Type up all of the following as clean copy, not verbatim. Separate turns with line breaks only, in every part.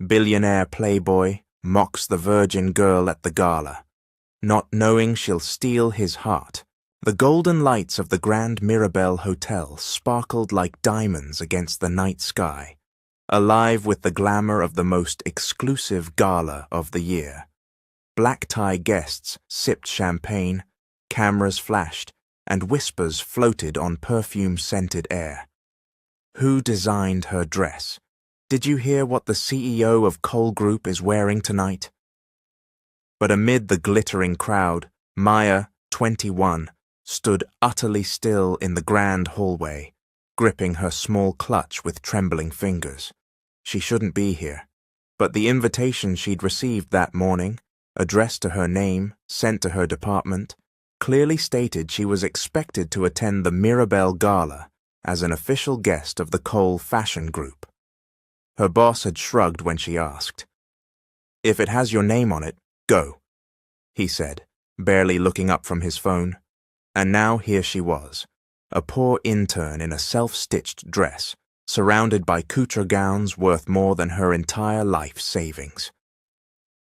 Billionaire Playboy mocks the virgin girl at the gala, not knowing she'll steal his heart. The golden lights of the Grand Mirabelle Hotel sparkled like diamonds against the night sky, alive with the glamour of the most exclusive gala of the year. Black-tie guests sipped champagne, cameras flashed, and whispers floated on perfume-scented air. Who designed her dress? Did you hear what the CEO of Cole Group is wearing tonight? But amid the glittering crowd, Maya, 21, stood utterly still in the grand hallway, gripping her small clutch with trembling fingers. She shouldn't be here, but the invitation she'd received that morning, addressed to her name, sent to her department, clearly stated she was expected to attend the Mirabelle Gala as an official guest of the Cole Fashion Group. Her boss had shrugged when she asked. "If it has your name on it, go," he said, barely looking up from his phone. And now here she was, a poor intern in a self-stitched dress, surrounded by couture gowns worth more than her entire life savings.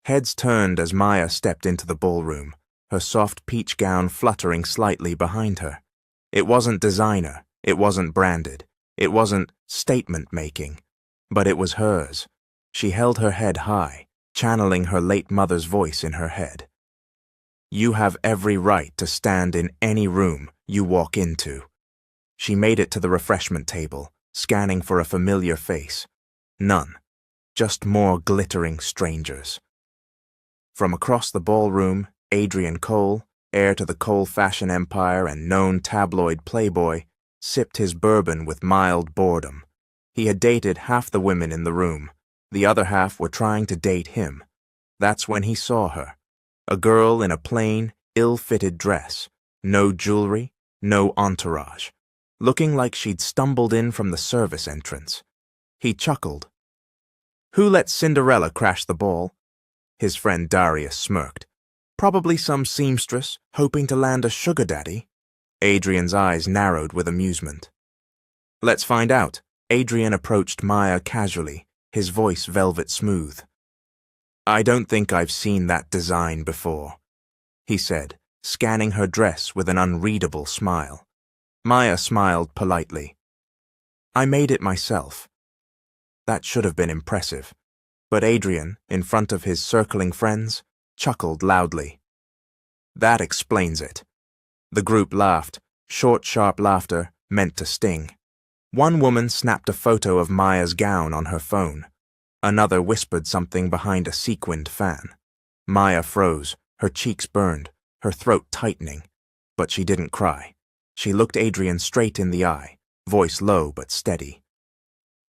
Heads turned as Maya stepped into the ballroom, her soft peach gown fluttering slightly behind her. It wasn't designer, it wasn't branded, it wasn't statement-making, but it was hers. She held her head high, channeling her late mother's voice in her head. "You have every right to stand in any room you walk into." She made it to the refreshment table, scanning for a familiar face. None. Just more glittering strangers. From across the ballroom, Adrian Cole, heir to the Cole fashion empire and known tabloid playboy, sipped his bourbon with mild boredom. He had dated half the women in the room. The other half were trying to date him. That's when he saw her. A girl in a plain, ill-fitted dress. No jewelry, no entourage. Looking like she'd stumbled in from the service entrance. He chuckled. "Who let Cinderella crash the ball?" His friend Darius smirked. "Probably some seamstress, hoping to land a sugar daddy." Adrian's eyes narrowed with amusement. "Let's find out." Adrian approached Maya casually, his voice velvet smooth. "I don't think I've seen that design before," he said, scanning her dress with an unreadable smile. Maya smiled politely. "I made it myself." That should have been impressive, but Adrian, in front of his circling friends, chuckled loudly. "That explains it." The group laughed, short, sharp laughter meant to sting. One woman snapped a photo of Maya's gown on her phone. Another whispered something behind a sequined fan. Maya froze, her cheeks burned, her throat tightening, but she didn't cry. She looked Adrian straight in the eye, voice low but steady.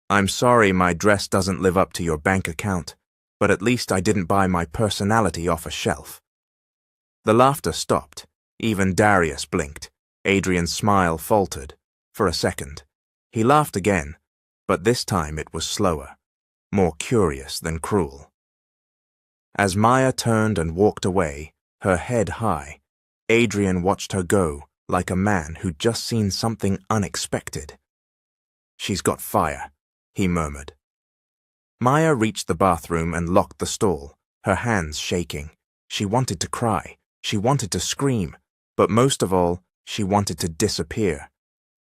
"I'm sorry my dress doesn't live up to your bank account, but at least I didn't buy my personality off a shelf." The laughter stopped. Even Darius blinked. Adrian's smile faltered. For a second. He laughed again, but this time it was slower, more curious than cruel. As Maya turned and walked away, her head high, Adrian watched her go like a man who'd just seen something unexpected. "She's got fire," he murmured. Maya reached the bathroom and locked the stall, her hands shaking. She wanted to cry, she wanted to scream, but most of all, she wanted to disappear.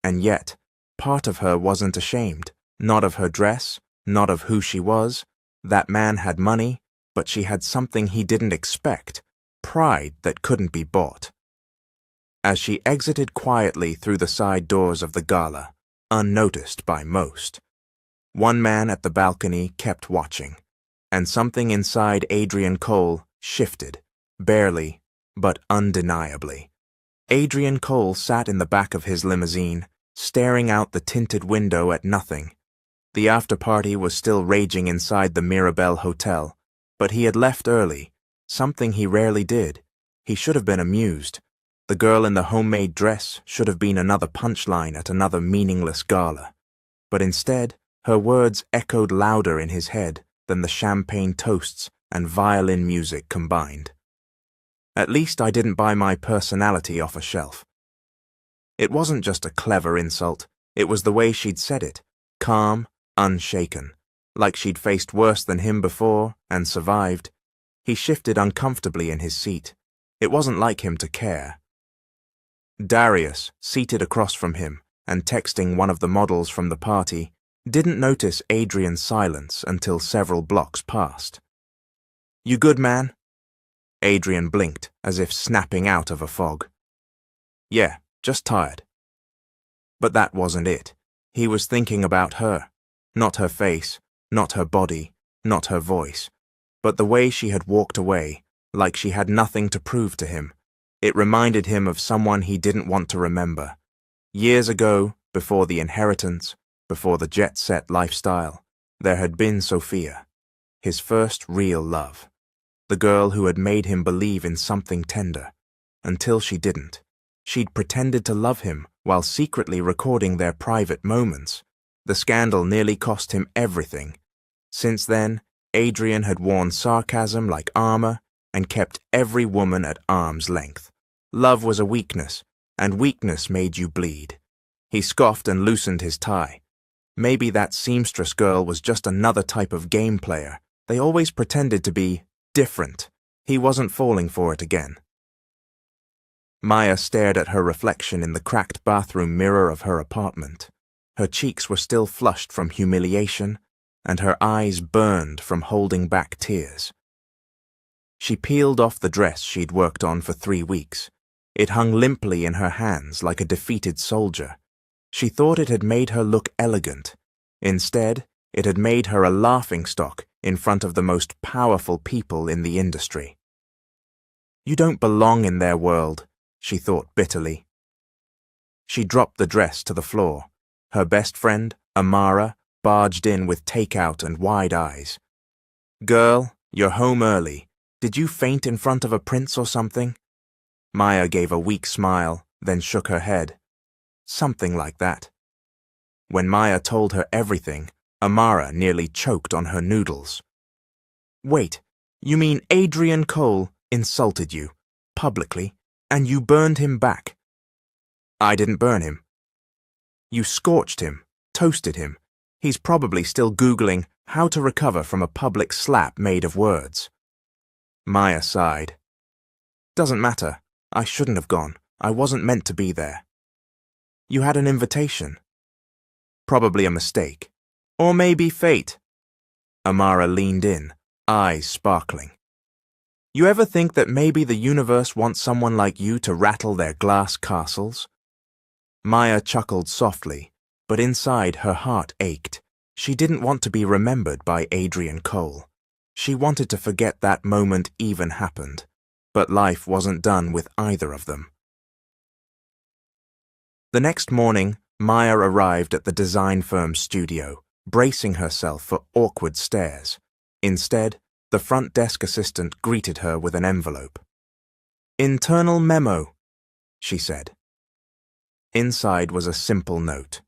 And yet, part of her wasn't ashamed, not of her dress, not of who she was. That man had money, but she had something he didn't expect, pride that couldn't be bought. As she exited quietly through the side doors of the gala, unnoticed by most, one man at the balcony kept watching, and something inside Adrian Cole shifted, barely, but undeniably. Adrian Cole sat in the back of his limousine, staring out the tinted window at nothing. The after-party was still raging inside the Mirabelle Hotel, but he had left early, something he rarely did. He should have been amused. The girl in the homemade dress should have been another punchline at another meaningless gala. But instead, her words echoed louder in his head than the champagne toasts and violin music combined. "At least I didn't buy my personality off a shelf." It wasn't just a clever insult, it was the way she'd said it, calm, unshaken, like she'd faced worse than him before and survived. He shifted uncomfortably in his seat. It wasn't like him to care. Darius, seated across from him and texting one of the models from the party, didn't notice Adrian's silence until several blocks passed. "You good, man?" Adrian blinked, as if snapping out of a fog. "Yeah, just tired." But that wasn't it. He was thinking about her. Not her face, not her body, not her voice, but the way she had walked away, like she had nothing to prove to him. It reminded him of someone he didn't want to remember. Years ago, before the inheritance, before the jet-set lifestyle, there had been Sophia, his first real love, the girl who had made him believe in something tender, until she didn't. She'd pretended to love him while secretly recording their private moments. The scandal nearly cost him everything. Since then, Adrian had worn sarcasm like armor and kept every woman at arm's length. Love was a weakness, and weakness made you bleed. He scoffed and loosened his tie. Maybe that seamstress girl was just another type of game player. They always pretended to be different. He wasn't falling for it again. Maya stared at her reflection in the cracked bathroom mirror of her apartment. Her cheeks were still flushed from humiliation, and her eyes burned from holding back tears. She peeled off the dress she'd worked on for 3 weeks. It hung limply in her hands like a defeated soldier. She thought it had made her look elegant. Instead, it had made her a laughingstock in front of the most powerful people in the industry. "You don't belong in their world," she thought bitterly. She dropped the dress to the floor. Her best friend, Amara, barged in with takeout and wide eyes. "Girl, you're home early. Did you faint in front of a prince or something?" Maya gave a weak smile, then shook her head. Something like that. When Maya told her everything, Amara nearly choked on her noodles. "Wait, you mean Adrian Cole insulted you, publicly, and you burned him back?" "I didn't burn him." "You scorched him, toasted him. He's probably still Googling how to recover from a public slap made of words." Maya sighed. "Doesn't matter. I shouldn't have gone. I wasn't meant to be there." "You had an invitation." "Probably a mistake. Or maybe fate." Amara leaned in, eyes sparkling. "You ever think that maybe the universe wants someone like you to rattle their glass castles?" Maya chuckled softly, but inside her heart ached. She didn't want to be remembered by Adrian Cole. She wanted to forget that moment even happened, but life wasn't done with either of them. The next morning, Maya arrived at the design firm's studio, bracing herself for awkward stares. Instead, the front desk assistant greeted her with an envelope. "Internal memo," she said. Inside was a simple note.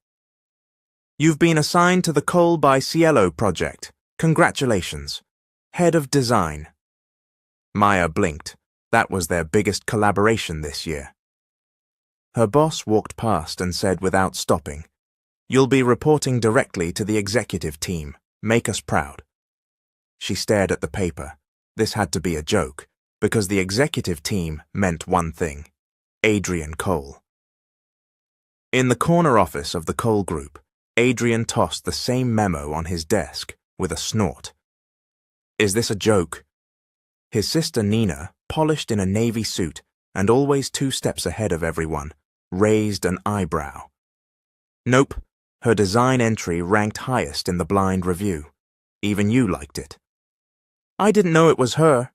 "You've been assigned to the Cole by Cielo project. Congratulations. Head of Design." Maya blinked. That was their biggest collaboration this year. Her boss walked past and said without stopping, "You'll be reporting directly to the executive team. Make us proud." She stared at the paper. This had to be a joke, because the executive team meant one thing: Adrian Cole. In the corner office of the Cole Group, Adrian tossed the same memo on his desk with a snort. "Is this a joke?" His sister Nina, polished in a navy suit and always 2 steps ahead of everyone, raised an eyebrow. "Nope, her design entry ranked highest in the blind review. Even you liked it." "I didn't know it was her."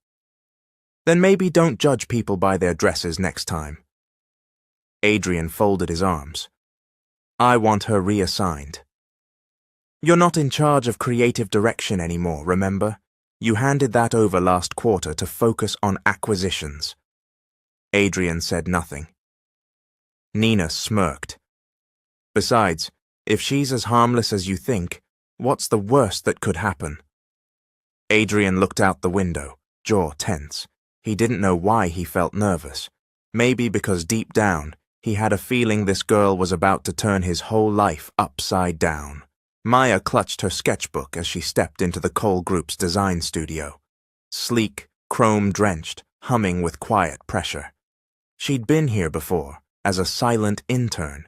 "Then maybe don't judge people by their dresses next time." Adrian folded his arms. "I want her reassigned." "You're not in charge of creative direction anymore, remember? You handed that over last quarter to focus on acquisitions." Adrian said nothing. Nina smirked. "Besides, if she's as harmless as you think, what's the worst that could happen?" Adrian looked out the window, jaw tense. He didn't know why he felt nervous. Maybe because deep down, he had a feeling this girl was about to turn his whole life upside down. Maya clutched her sketchbook as she stepped into the Cole Group's design studio. Sleek, chrome-drenched, humming with quiet pressure. She'd been here before, as a silent intern.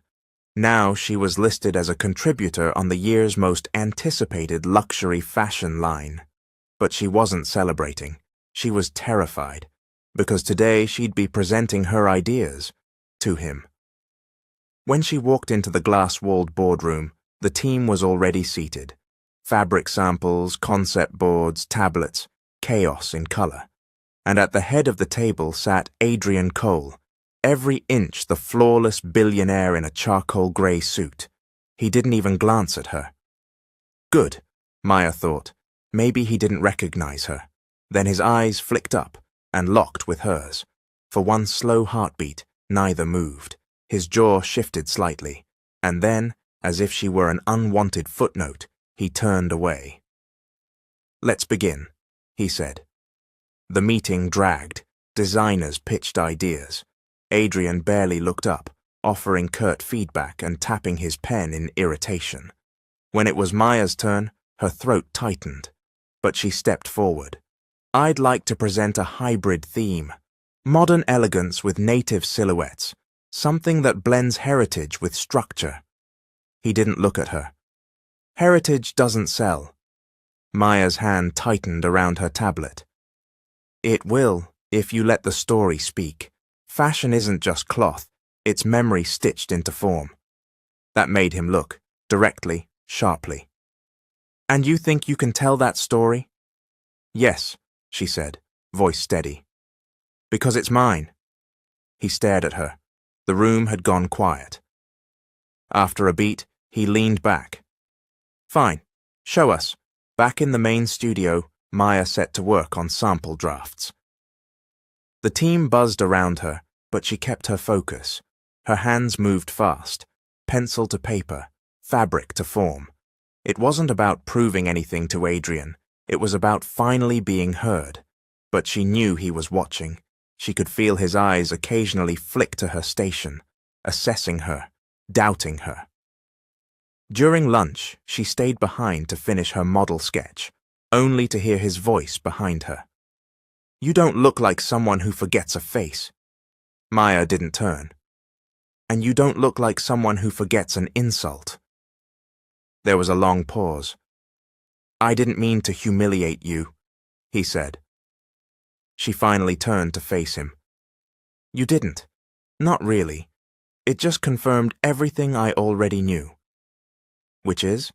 Now she was listed as a contributor on the year's most anticipated luxury fashion line. But she wasn't celebrating. She was terrified, because today she'd be presenting her ideas to him. When she walked into the glass-walled boardroom, the team was already seated. Fabric samples, concept boards, tablets, chaos in color. And at the head of the table sat Adrian Cole, every inch the flawless billionaire in a charcoal grey suit. He didn't even glance at her. Good, Maya thought. Maybe he didn't recognize her. Then his eyes flicked up and locked with hers. For one slow heartbeat, neither moved. His jaw shifted slightly, and then, as if she were an unwanted footnote, he turned away. "Let's begin," he said. The meeting dragged. Designers pitched ideas. Adrian barely looked up, offering curt feedback and tapping his pen in irritation. When it was Maya's turn, her throat tightened, but she stepped forward. "I'd like to present a hybrid theme. Modern elegance with native silhouettes. Something that blends heritage with structure." He didn't look at her. "Heritage doesn't sell." Maya's hand tightened around her tablet. "It will, if you let the story speak. Fashion isn't just cloth, it's memory stitched into form." That made him look, directly, sharply. "And you think you can tell that story?" "Yes," she said, voice steady. "Because it's mine." He stared at her. The room had gone quiet. After a beat, he leaned back. "Fine, show us." Back in the main studio, Maya set to work on sample drafts. The team buzzed around her, but she kept her focus. Her hands moved fast, pencil to paper, fabric to form. It wasn't about proving anything to Adrian. It was about finally being heard. But she knew he was watching. She could feel his eyes occasionally flick to her station, assessing her, doubting her. During lunch, she stayed behind to finish her model sketch, only to hear his voice behind her. "You don't look like someone who forgets a face." Maya didn't turn. "And you don't look like someone who forgets an insult." There was a long pause. "I didn't mean to humiliate you," he said. She finally turned to face him. "You didn't. Not really. It just confirmed everything I already knew." "Which is?"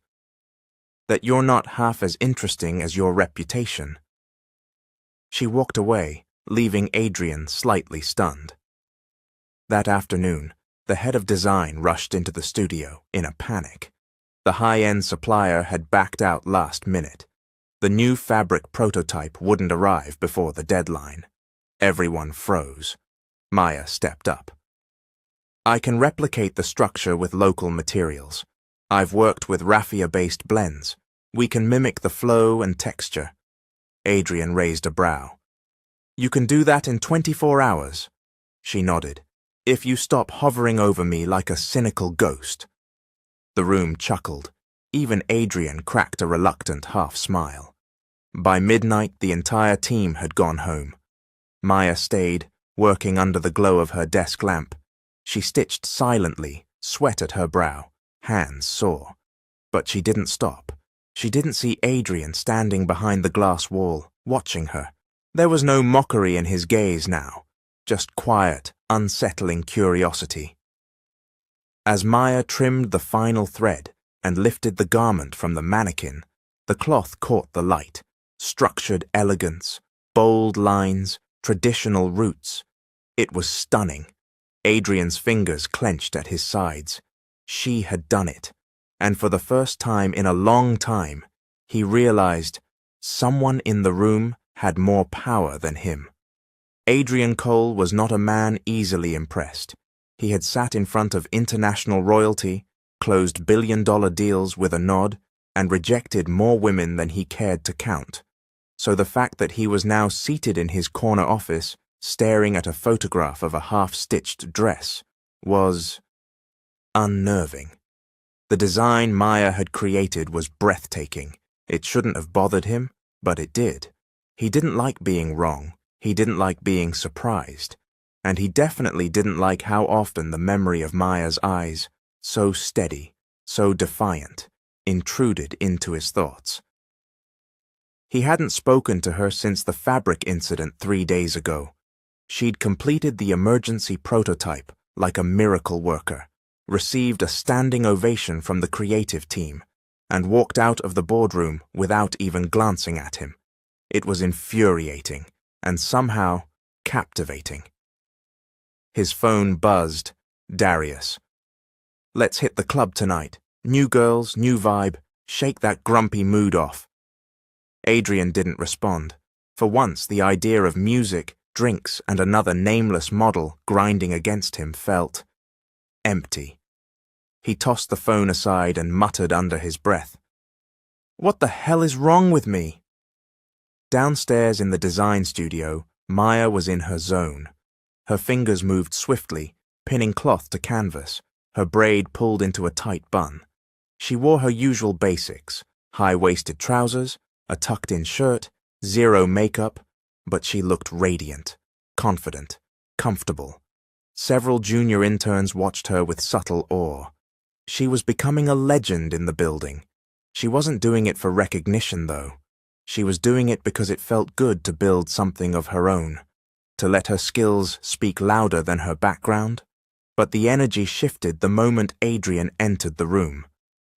"That you're not half as interesting as your reputation." She walked away, leaving Adrian slightly stunned. That afternoon, the head of design rushed into the studio in a panic. The high-end supplier had backed out last minute. The new fabric prototype wouldn't arrive before the deadline. Everyone froze. Maya stepped up. "I can replicate the structure with local materials. I've worked with raffia-based blends. We can mimic the flow and texture." Adrian raised a brow. "You can do that in 24 hours. She nodded. "If you stop hovering over me like a cynical ghost." The room chuckled. Even Adrian cracked a reluctant half-smile. By midnight, the entire team had gone home. Maya stayed, working under the glow of her desk lamp. She stitched silently, sweat at her brow, hands sore. But she didn't stop. She didn't see Adrian standing behind the glass wall, watching her. There was no mockery in his gaze now, just quiet, unsettling curiosity. As Maya trimmed the final thread and lifted the garment from the mannequin, the cloth caught the light. Structured elegance, bold lines, traditional roots. It was stunning. Adrian's fingers clenched at his sides. She had done it. And for the first time in a long time, he realized someone in the room had more power than him. Adrian Cole was not a man easily impressed. He had sat in front of international royalty, closed billion-dollar deals with a nod, and rejected more women than he cared to count. So the fact that he was now seated in his corner office, staring at a photograph of a half-stitched dress, was unnerving. The design Maya had created was breathtaking. It shouldn't have bothered him, but it did. He didn't like being wrong. He didn't like being surprised. And he definitely didn't like how often the memory of Maya's eyes, so steady, so defiant, intruded into his thoughts. He hadn't spoken to her since the fabric incident 3 days ago. She'd completed the emergency prototype like a miracle worker, received a standing ovation from the creative team, and walked out of the boardroom without even glancing at him. It was infuriating and somehow captivating. His phone buzzed. Darius. "Let's hit the club tonight. New girls, new vibe. Shake that grumpy mood off." Adrian didn't respond. For once, the idea of music, drinks, and another nameless model grinding against him felt empty. He tossed the phone aside and muttered under his breath, "What the hell is wrong with me?" Downstairs in the design studio, Maya was in her zone. Her fingers moved swiftly, pinning cloth to canvas, her braid pulled into a tight bun. She wore her usual basics, high-waisted trousers, a tucked-in shirt, zero makeup, but she looked radiant, confident, comfortable. Several junior interns watched her with subtle awe. She was becoming a legend in the building. She wasn't doing it for recognition, though. She was doing it because it felt good to build something of her own, to let her skills speak louder than her background. But the energy shifted the moment Adrian entered the room.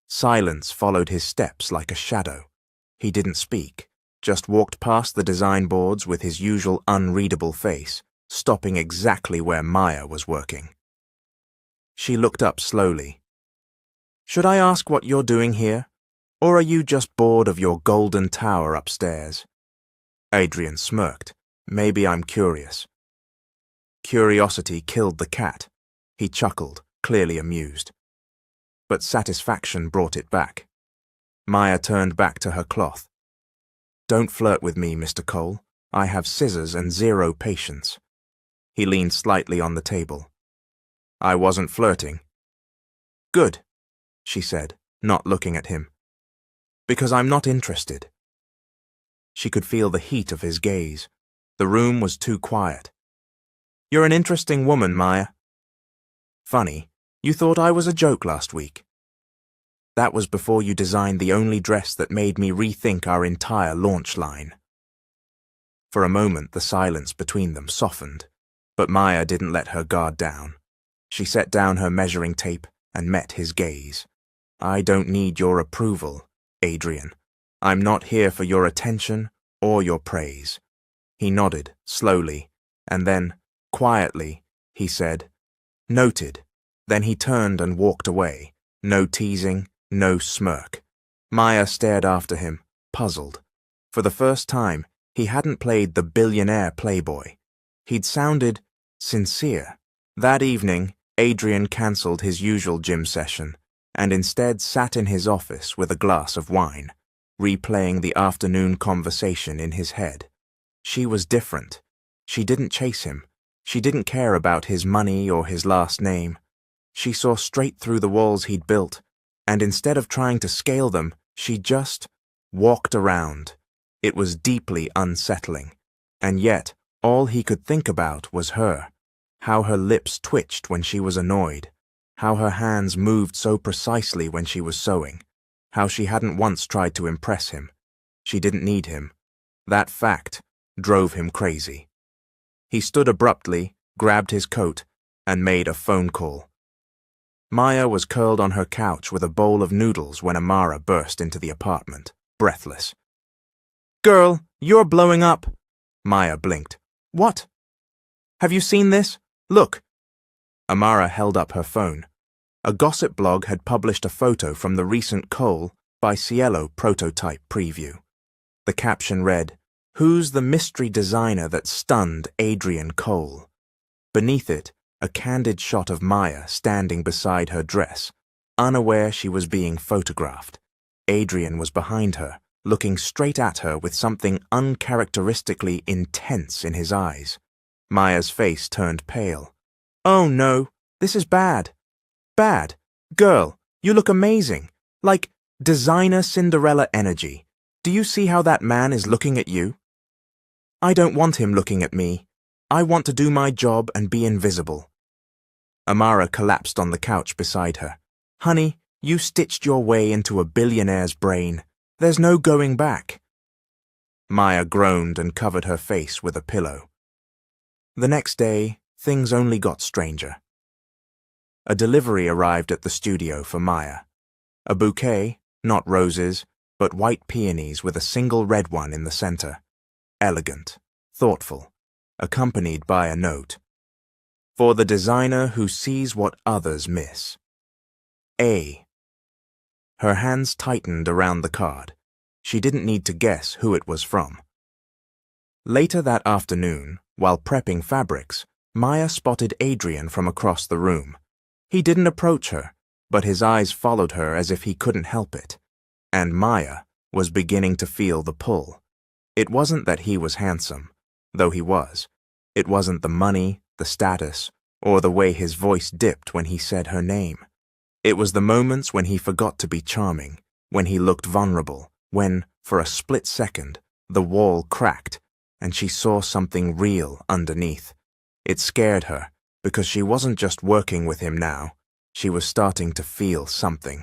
Silence followed his steps like a shadow. He didn't speak, just walked past the design boards with his usual unreadable face, stopping exactly where Maya was working. She looked up slowly. "Should I ask what you're doing here? Or are you just bored of your golden tower upstairs?" Adrian smirked. "Maybe I'm curious." Curiosity killed the cat. He chuckled, clearly amused. But satisfaction brought it back. Maya turned back to her cloth. "Don't flirt with me, Mr. Cole. I have scissors and zero patience." He leaned slightly on the table. "I wasn't flirting." "Good," she said, not looking at him. "Because I'm not interested." She could feel the heat of his gaze. The room was too quiet. "You're an interesting woman, Maya." "Funny, you thought I was a joke last week." "That was before you designed the only dress that made me rethink our entire launch line." For a moment, the silence between them softened, but Maya didn't let her guard down. She set down her measuring tape and met his gaze. "I don't need your approval, Adrian. I'm not here for your attention or your praise." He nodded, slowly, and then, quietly, he said, "Noted." Then he turned and walked away. No teasing, no smirk. Maya stared after him, puzzled. For the first time, he hadn't played the billionaire Playboy. He'd sounded sincere. That evening, Adrian cancelled his usual gym session and instead sat in his office with a glass of wine, replaying the afternoon conversation in his head. She was different. She didn't chase him. She didn't care about his money or his last name. She saw straight through the walls he'd built, and instead of trying to scale them, she just walked around. It was deeply unsettling, and yet all he could think about was her, how her lips twitched when she was annoyed, how her hands moved so precisely when she was sewing, how she hadn't once tried to impress him. She didn't need him. That fact drove him crazy. He stood abruptly, grabbed his coat, and made a phone call. Maya was curled on her couch with a bowl of noodles when Amara burst into the apartment, breathless. "Girl, you're blowing up." Maya blinked. "What? Have you seen this? Look." Amara held up her phone. A gossip blog had published a photo from the recent Cole by Cielo prototype preview. The caption read, "Who's the mystery designer that stunned Adrian Cole?" Beneath it, a candid shot of Maya standing beside her dress, unaware she was being photographed. Adrian was behind her, looking straight at her with something uncharacteristically intense in his eyes. Maya's face turned pale. "Oh no, this is bad. Bad. Girl, You look amazing. Like designer Cinderella energy. Do you see how that man is looking at you? I don't want him looking at me. I want to do my job and be invisible. Amara collapsed on the couch beside her. Honey, you stitched your way into a billionaire's brain. There's no going back. Maya groaned and covered her face with a pillow. The next day, things only got stranger. A delivery arrived at the studio for Maya. A bouquet, not roses, but white peonies with a single red one in the center. Elegant, thoughtful, accompanied by a note. For the designer who sees what others miss. A. Her hands tightened around the card. She didn't need to guess who it was from. Later that afternoon, while prepping fabrics, Maya spotted Adrian from across the room. He didn't approach her, but his eyes followed her as if he couldn't help it. And Maya was beginning to feel the pull. It wasn't that he was handsome, though he was. It wasn't the money, the status, or the way his voice dipped when he said her name. It was the moments when he forgot to be charming, when he looked vulnerable, when, for a split second, the wall cracked, and she saw something real underneath. It scared her, because she wasn't just working with him now, she was starting to feel something.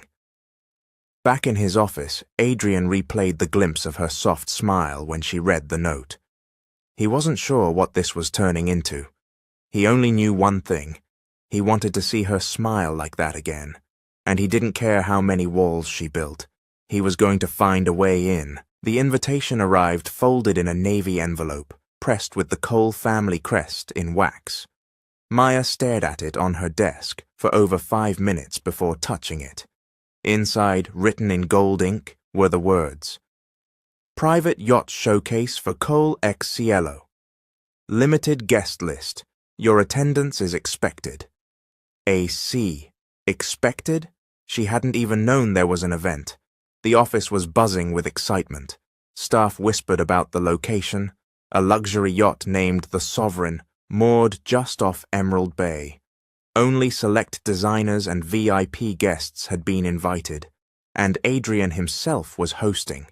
Back in his office, Adrian replayed the glimpse of her soft smile when she read the note. He wasn't sure what this was turning into. He only knew one thing. He wanted to see her smile like that again, and he didn't care how many walls she built. He was going to find a way in. The invitation arrived folded in a navy envelope, pressed with the Cole family crest in wax. Maya stared at it on her desk for over 5 minutes before touching it. Inside, written in gold ink, were the words: Private Yacht Showcase for Cole X Cielo. Limited guest list. Your attendance is expected. AC. Expected? She hadn't even known there was an event. The office was buzzing with excitement. Staff whispered about the location, a luxury yacht named the Sovereign, moored just off Emerald Bay. Only select designers and VIP guests had been invited, and Adrian himself was hosting.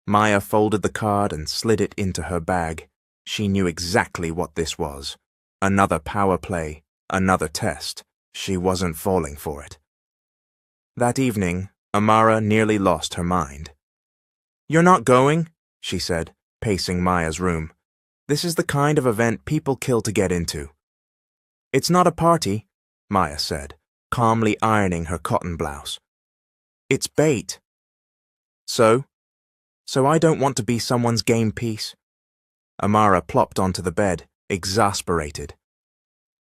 Maya folded the card and slid it into her bag. She knew exactly what this was. Another power play, another test. She wasn't falling for it. That evening, Amara nearly lost her mind. You're not going, she said, pacing Maya's room. This is the kind of event people kill to get into. It's not a party, Maya said, calmly ironing her cotton blouse. It's bait. So I don't want to be someone's game piece. Amara plopped onto the bed, exasperated.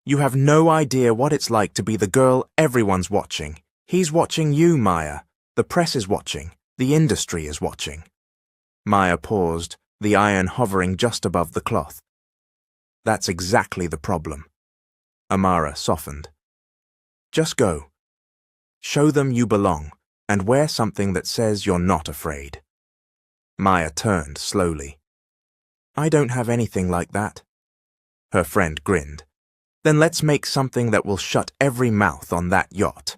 You have no idea what it's like to be the girl everyone's watching. He's watching you, Maya. The press is watching. The industry is watching. Maya paused, the iron hovering just above the cloth. That's exactly the problem. Amara softened. Just go. Show them you belong, and wear something that says you're not afraid. Maya turned slowly. I don't have anything like that. Her friend grinned. Then let's make something that will shut every mouth on that yacht.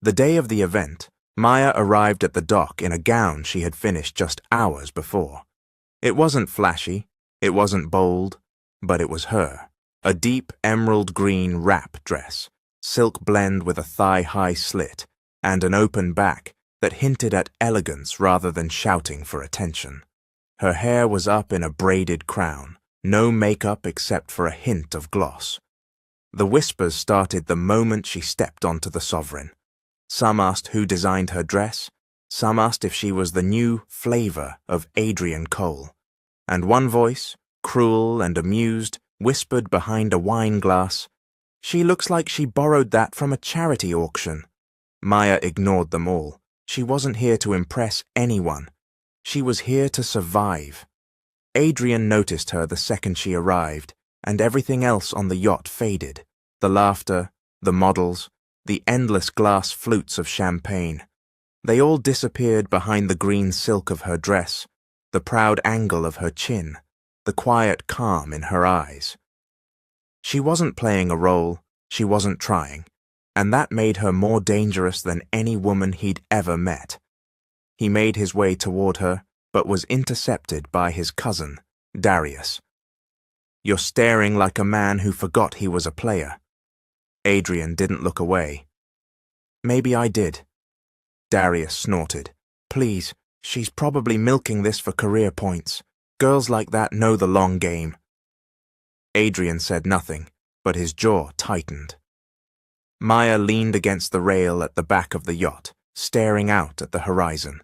The day of the event, Maya arrived at the dock in a gown she had finished just hours before. It wasn't flashy, it wasn't bold, but it was her. A deep emerald green wrap dress, silk blend with a thigh-high slit, and an open back that hinted at elegance rather than shouting for attention. Her hair was up in a braided crown, no makeup except for a hint of gloss. The whispers started the moment she stepped onto the Sovereign. Some asked who designed her dress, some asked if she was the new flavor of Adrian Cole, and one voice, cruel and amused, whispered behind a wine glass, "She looks like she borrowed that from a charity auction." Maya ignored them all. She wasn't here to impress anyone. She was here to survive. Adrian noticed her the second she arrived, and everything else on the yacht faded. The laughter, the models, the endless glass flutes of champagne. They all disappeared behind the green silk of her dress, the proud angle of her chin, the quiet calm in her eyes. She wasn't playing a role, she wasn't trying. and that made her more dangerous than any woman he'd ever met. He made his way toward her, but was intercepted by his cousin, Darius. "You're staring like a man who forgot he was a player." Adrian didn't look away. "Maybe I did." Darius snorted. "Please, she's probably milking this for career points. Girls like that know the long game." Adrian said nothing, but his jaw tightened. Maya leaned against the rail at the back of the yacht, staring out at the horizon.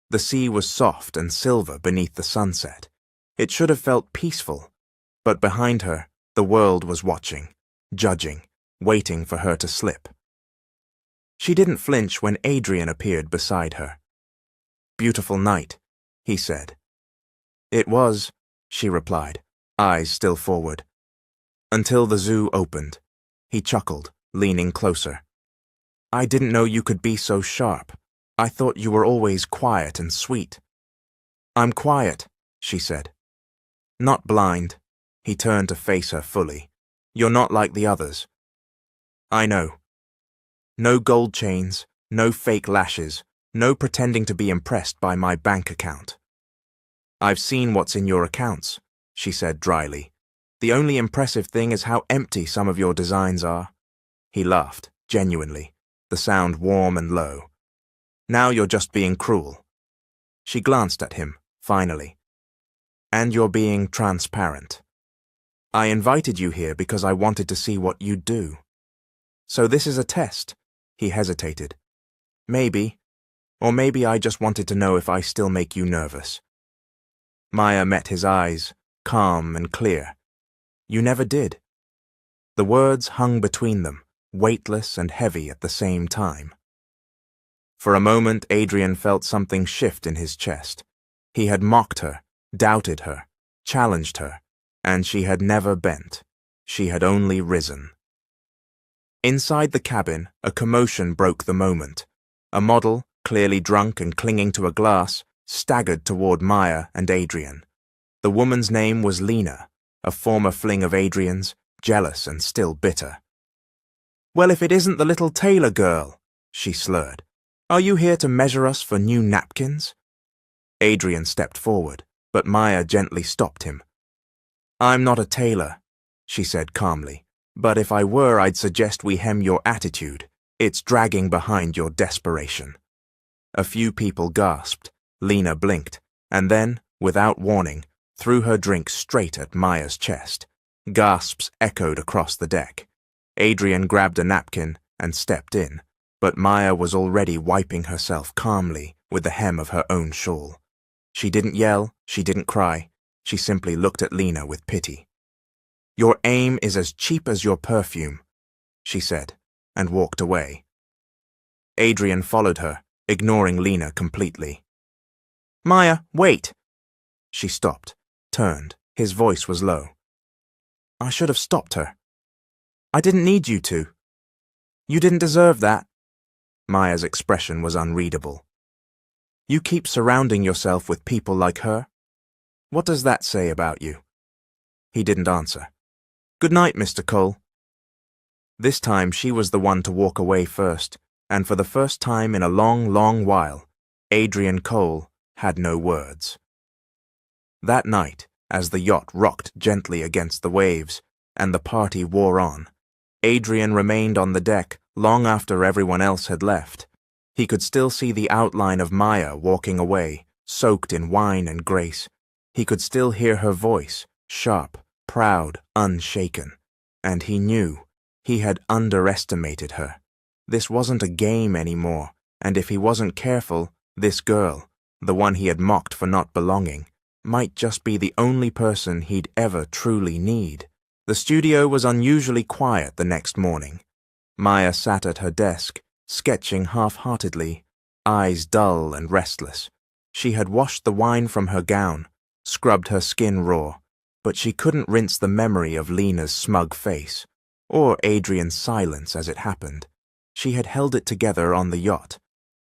The sea was soft and silver beneath the sunset. It should have felt peaceful, but behind her, the world was watching, judging, waiting for her to slip. She didn't flinch when Adrian appeared beside her. "Beautiful night," he said. "It was," she replied, eyes still forward. "Until the zoo opened." He chuckled, leaning closer. "I didn't know you could be so sharp. I thought you were always quiet and sweet." "I'm quiet," she said. "Not blind." He turned to face her fully. "You're not like the others." "I know. No gold chains, no fake lashes, no pretending to be impressed by my bank account." "I've seen what's in your accounts," she said dryly. "The only impressive thing is how empty some of your designs are." He laughed, genuinely, the sound warm and low. "Now you're just being cruel." She glanced at him, finally. "And you're being transparent. I invited you here because I wanted to see what you'd do." "So this is a test?" He hesitated. "Maybe. Or maybe I just wanted to know if I still make you nervous." Maya met his eyes, calm and clear. "You never did." The words hung between them, weightless and heavy at the same time. For a moment, Adrian felt something shift in his chest. He had mocked her, doubted her, challenged her, and she had never bent. She had only risen. Inside the cabin, a commotion broke the moment. A model, clearly drunk and clinging to a glass, staggered toward Maya and Adrian. The woman's name was Lena, a former fling of Adrian's, jealous and still bitter. "Well, if it isn't the little tailor girl," she slurred. "Are you here to measure us for new napkins?" Adrian stepped forward, but Maya gently stopped him. "I'm not a tailor," she said calmly, "but if I were, I'd suggest we hem your attitude. It's dragging behind your desperation." A few people gasped. Lena blinked, and then, without warning, threw her drink straight at Maya's chest. Gasps echoed across the deck. Adrian grabbed a napkin and stepped in, but Maya was already wiping herself calmly with the hem of her own shawl. She didn't yell, she didn't cry, she simply looked at Lena with pity. "Your aim is as cheap as your perfume," she said, and walked away. Adrian followed her, ignoring Lena completely. "Maya, wait!" She stopped, turned. His voice was low. "I should have stopped her. I didn't need you to. You didn't deserve that." Maya's expression was unreadable. "You keep surrounding yourself with people like her? What does that say about you?" He didn't answer. "Good night, Mr. Cole." This time she was the one to walk away first, and for the first time in a long, long while, Adrian Cole had no words. That night, as the yacht rocked gently against the waves and the party wore on, Adrian remained on the deck long after everyone else had left. He could still see the outline of Maya walking away, soaked in wine and grace. He could still hear her voice, sharp, proud, unshaken. And he knew he had underestimated her. This wasn't a game anymore, and if he wasn't careful, this girl, the one he had mocked for not belonging, might just be the only person he'd ever truly need. The studio was unusually quiet the next morning. Maya sat at her desk, sketching half-heartedly, eyes dull and restless. She had washed the wine from her gown, scrubbed her skin raw, but she couldn't rinse the memory of Lena's smug face, or Adrian's silence as it happened. She had held it together on the yacht,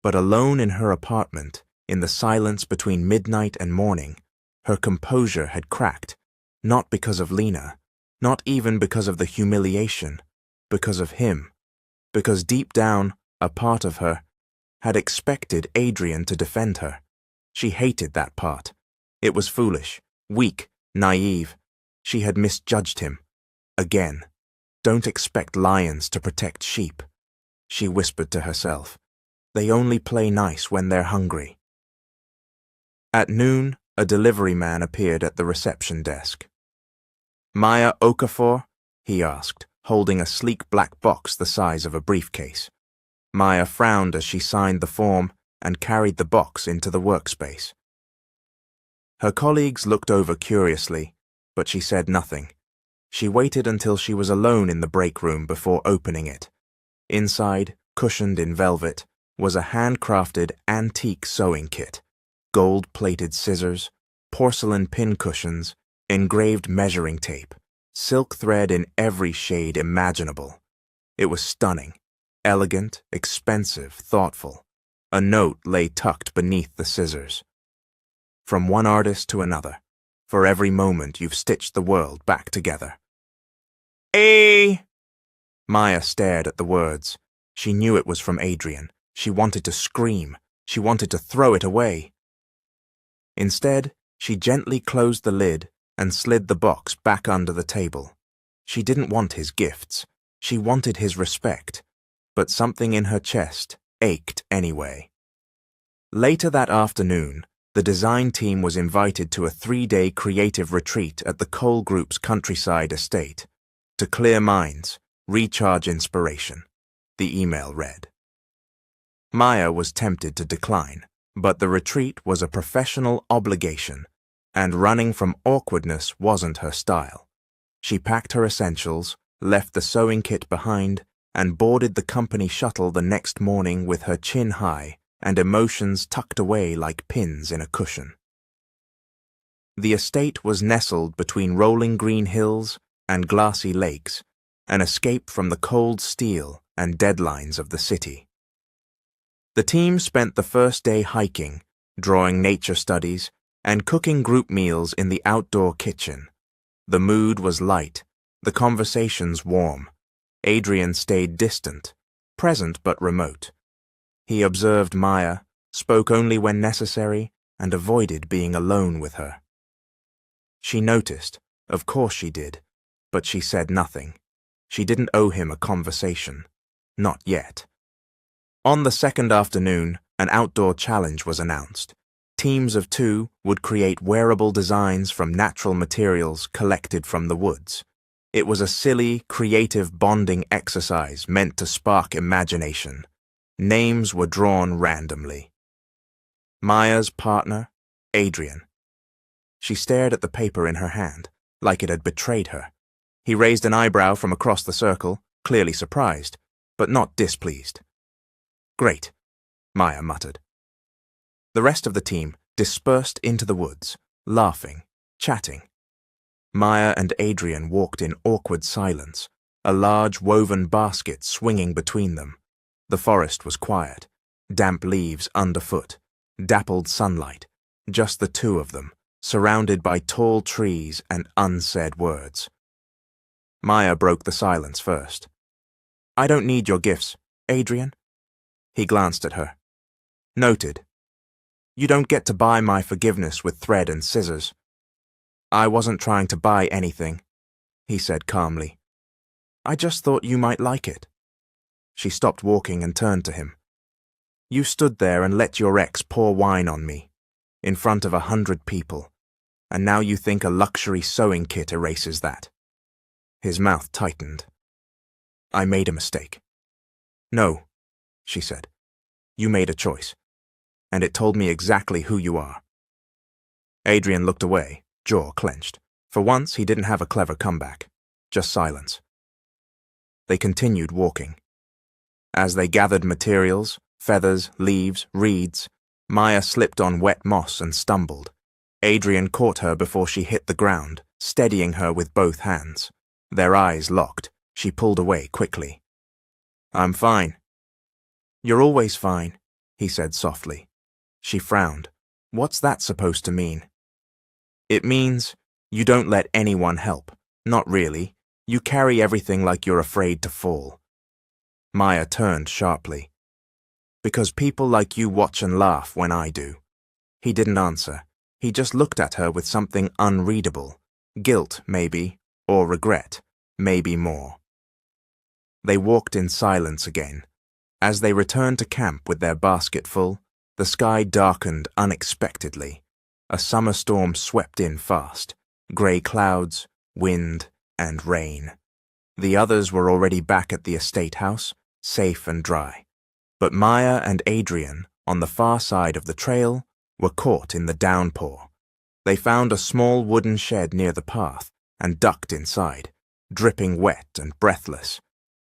but alone in her apartment, in the silence between midnight and morning, her composure had cracked, not because of Lena, not even because of the humiliation, because of him, because deep down, a part of her had expected Adrian to defend her. She hated that part. It was foolish, weak, naive. She had misjudged him. Again. Don't expect lions to protect sheep, she whispered to herself. They only play nice when they're hungry. At noon, a delivery man appeared at the reception desk. "Maya Okafor?" he asked, holding a sleek black box the size of a briefcase. Maya frowned as she signed the form and carried the box into the workspace. Her colleagues looked over curiously, but she said nothing. She waited until she was alone in the break room before opening it. Inside, cushioned in velvet, was a handcrafted antique sewing kit, gold-plated scissors, porcelain pincushions, engraved measuring tape, silk thread in every shade imaginable. It was stunning, elegant, expensive, thoughtful. A note lay tucked beneath the scissors. From one artist to another, for every moment you've stitched the world back together. Maya stared at the words. She knew it was from Adrian. She wanted to scream. She wanted to throw it away. Instead, she gently closed the lid and slid the box back under the table. She didn't want his gifts. She wanted his respect. But something in her chest ached anyway. Later that afternoon, the design team was invited to a 3-day creative retreat at the Cole Group's countryside estate. To clear minds, recharge inspiration, the email read. Maya was tempted to decline, but the retreat was a professional obligation, and running from awkwardness wasn't her style. She packed her essentials, left the sewing kit behind, and boarded the company shuttle the next morning with her chin high and emotions tucked away like pins in a cushion. The estate was nestled between rolling green hills and glassy lakes, an escape from the cold steel and deadlines of the city. The team spent the first day hiking, drawing nature studies, and cooking group meals in the outdoor kitchen. The mood was light, the conversations warm. Adrian stayed distant, present but remote. He observed Maya, spoke only when necessary, and avoided being alone with her. She noticed, of course she did, but she said nothing. She didn't owe him a conversation. Not yet. On the second afternoon, an outdoor challenge was announced. Teams of 2 would create wearable designs from natural materials collected from the woods. It was a silly, creative bonding exercise meant to spark imagination. Names were drawn randomly. Maya's partner, Adrian. She stared at the paper in her hand, like it had betrayed her. He raised an eyebrow from across the circle, clearly surprised, but not displeased. "Great," Maya muttered. The rest of the team dispersed into the woods, laughing, chatting. Maya and Adrian walked in awkward silence, a large woven basket swinging between them. The forest was quiet, damp leaves underfoot, dappled sunlight, just the 2 of them, surrounded by tall trees and unsaid words. Maya broke the silence first. "I don't need your gifts, Adrian." He glanced at her. "Noted. You don't get to buy my forgiveness with thread and scissors." "I wasn't trying to buy anything," he said calmly. "I just thought you might like it." She stopped walking and turned to him. "You stood there and let your ex pour wine on me, in front of 100 people, and now you think a luxury sewing kit erases that." His mouth tightened. "I made a mistake." "No," she said. "You made a choice, and it told me exactly who you are." Adrian looked away, jaw clenched. For once, he didn't have a clever comeback, just silence. They continued walking. As they gathered materials, feathers, leaves, reeds, Maya slipped on wet moss and stumbled. Adrian caught her before she hit the ground, steadying her with both hands. Their eyes locked. She pulled away quickly. "I'm fine." "You're always fine," he said softly. She frowned. "What's that supposed to mean?" "It means you don't let anyone help. Not really. You carry everything like you're afraid to fall." Maya turned sharply. Because people like you watch and laugh when I do. He didn't answer. He just looked at her with something unreadable. Guilt, maybe, or regret, maybe more. They walked in silence again. As they returned to camp with their basket full, the sky darkened unexpectedly. A summer storm swept in fast. Grey clouds, wind, and rain. The others were already back at the estate house, safe and dry. But Maya and Adrian, on the far side of the trail, were caught in the downpour. They found a small wooden shed near the path and ducked inside, dripping wet and breathless.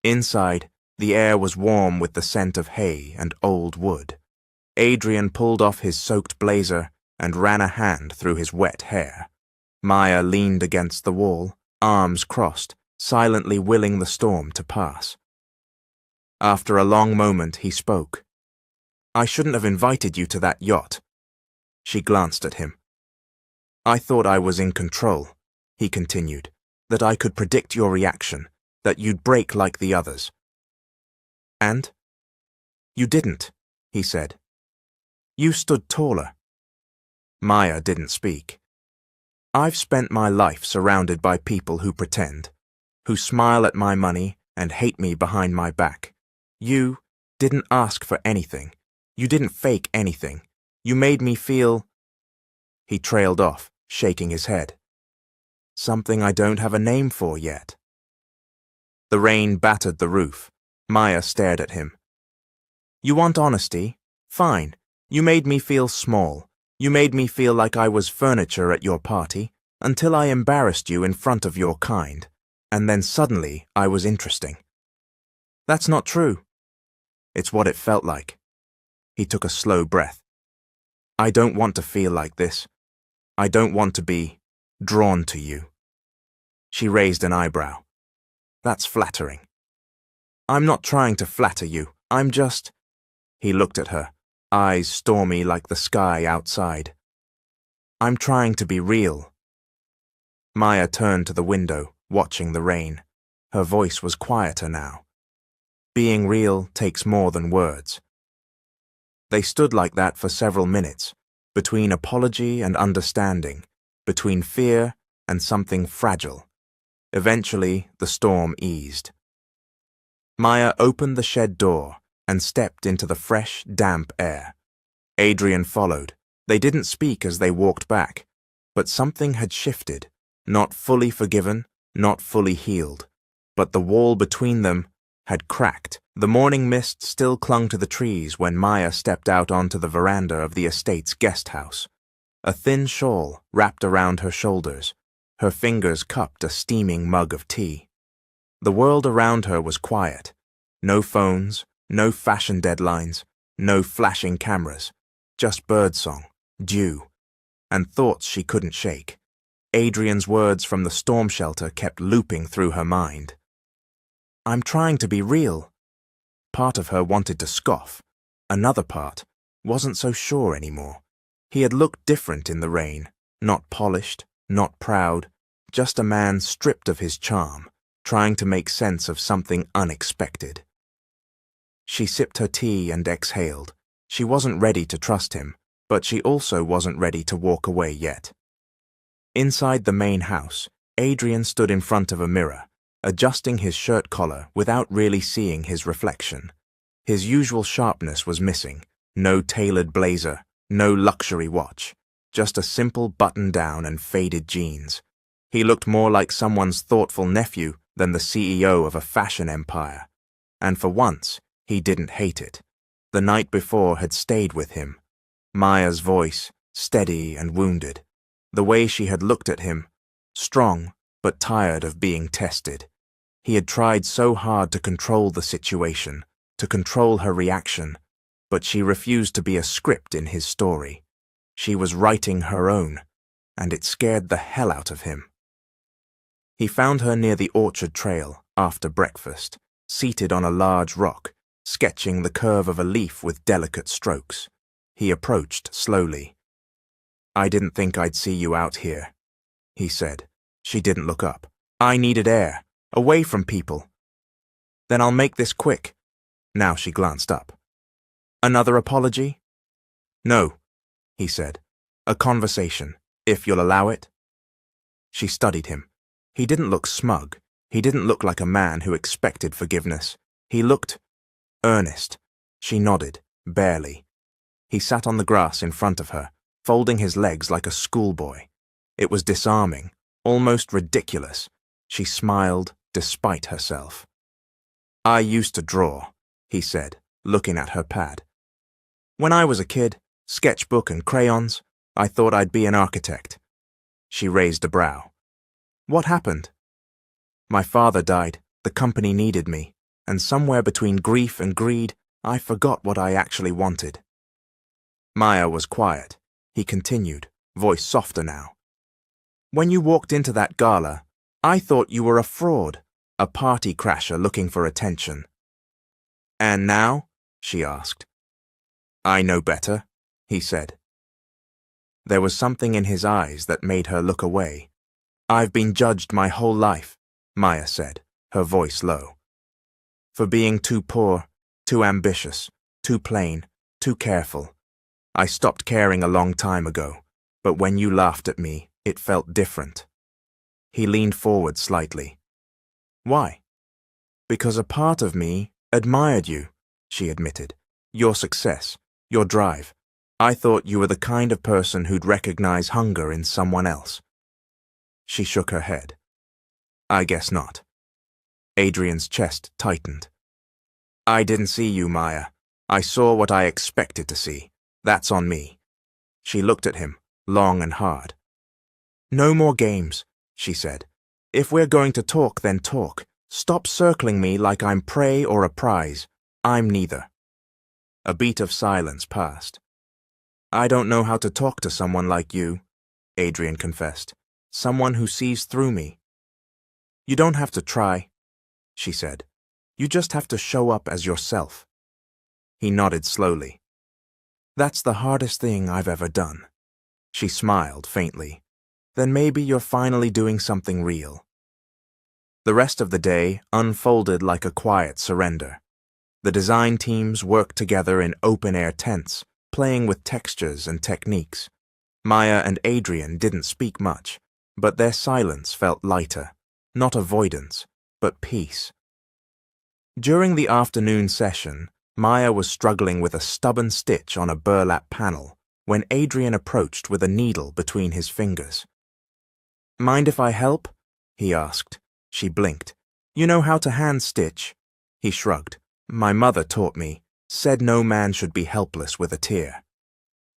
Inside, the air was warm with the scent of hay and old wood. Adrian pulled off his soaked blazer and ran a hand through his wet hair. Maya leaned against the wall, arms crossed, silently willing the storm to pass. After a long moment, he spoke. "I shouldn't have invited you to that yacht." She glanced at him. "I thought I was in control," he continued, "that I could predict your reaction, that you'd break like the others." "And?" "You didn't," he said. "You stood taller." Maya didn't speak. "I've spent my life surrounded by people who pretend, who smile at my money and hate me behind my back. You didn't ask for anything. You didn't fake anything. You made me feel—" He trailed off, shaking his head. "Something I don't have a name for yet." The rain battered the roof. Maya stared at him. "You want honesty? Fine. You made me feel small. You made me feel like I was furniture at your party, until I embarrassed you in front of your kind, and then suddenly I was interesting. That's not true." "It's what it felt like." He took a slow breath. "I don't want to feel like this. I don't want to be drawn to you." She raised an eyebrow. "That's flattering." "I'm not trying to flatter you. I'm just—" He looked at her, eyes stormy like the sky outside. "I'm trying to be real." Maya turned to the window, watching the rain. Her voice was quieter now. Being real takes more than words. They stood like that for several minutes, between apology and understanding, between fear and something fragile. Eventually, the storm eased. Maya opened the shed door and stepped into the fresh, damp air. Adrian followed. They didn't speak as they walked back, but something had shifted, not fully forgiven, not fully healed, but the wall between them had cracked. The morning mist still clung to the trees when Maya stepped out onto the veranda of the estate's guest house. A thin shawl wrapped around her shoulders. Her fingers cupped a steaming mug of tea. The world around her was quiet. No phones, no fashion deadlines, no flashing cameras. Just birdsong, dew, and thoughts she couldn't shake. Adrian's words from the storm shelter kept looping through her mind. "I'm trying to be real." Part of her wanted to scoff. Another part wasn't so sure anymore. He had looked different in the rain, not polished, not proud, just a man stripped of his charm, trying to make sense of something unexpected. She sipped her tea and exhaled. She wasn't ready to trust him, but she also wasn't ready to walk away yet. Inside the main house, Adrian stood in front of a mirror, adjusting his shirt collar without really seeing his reflection. His usual sharpness was missing. No tailored blazer, no luxury watch, just a simple button-down and faded jeans. He looked more like someone's thoughtful nephew than the CEO of a fashion empire. And for once, he didn't hate it. The night before had stayed with him. Maya's voice, steady and wounded. The way she had looked at him, strong but tired of being tested. He had tried so hard to control the situation, to control her reaction, but she refused to be a script in his story. She was writing her own, and it scared the hell out of him. He found her near the orchard trail after breakfast, seated on a large rock, sketching the curve of a leaf with delicate strokes. He approached slowly. "I didn't think I'd see you out here," he said. She didn't look up. "I needed air, away from people." "Then I'll make this quick. Now she glanced up. Another apology? No, he said. A conversation, if you'll allow it. She studied him. He didn't look smug. He didn't look like a man who expected forgiveness. He looked earnest. She nodded, barely. He sat on the grass in front of her, folding his legs like a schoolboy. It was disarming, almost ridiculous. She smiled despite herself. I used to draw, he said, looking at her pad. When I was a kid, sketchbook and crayons, I thought I'd be an architect. She raised a brow. What happened? My father died, the company needed me, and somewhere between grief and greed, I forgot what I actually wanted. Maya was quiet. He continued, voice softer now. When you walked into that gala, I thought you were a fraud, a party crasher looking for attention. And now? She asked. I know better, he said. There was something in his eyes that made her look away. I've been judged my whole life, Maya said, her voice low. For being too poor, too ambitious, too plain, too careful. I stopped caring a long time ago, but when you laughed at me, it felt different. He leaned forward slightly. Why? Because a part of me admired you, she admitted. Your success, your drive. I thought you were the kind of person who'd recognize hunger in someone else. She shook her head. I guess not. Adrian's chest tightened. I didn't see you, Maya. I saw what I expected to see. That's on me. She looked at him, long and hard. No more games, she said. If we're going to talk, then talk. Stop circling me like I'm prey or a prize. I'm neither. A beat of silence passed. I don't know how to talk to someone like you, Adrian confessed. Someone who sees through me. You don't have to try, she said. You just have to show up as yourself. He nodded slowly. That's the hardest thing I've ever done. She smiled faintly. Then maybe you're finally doing something real. The rest of the day unfolded like a quiet surrender. The design teams worked together in open-air tents, playing with textures and techniques. Maya and Adrian didn't speak much, but their silence felt lighter, not avoidance, but peace. During the afternoon session, Maya was struggling with a stubborn stitch on a burlap panel when Adrian approached with a needle between his fingers. Mind if I help? He asked. She blinked. You know how to hand stitch? He shrugged. My mother taught me, said no man should be helpless with a tear.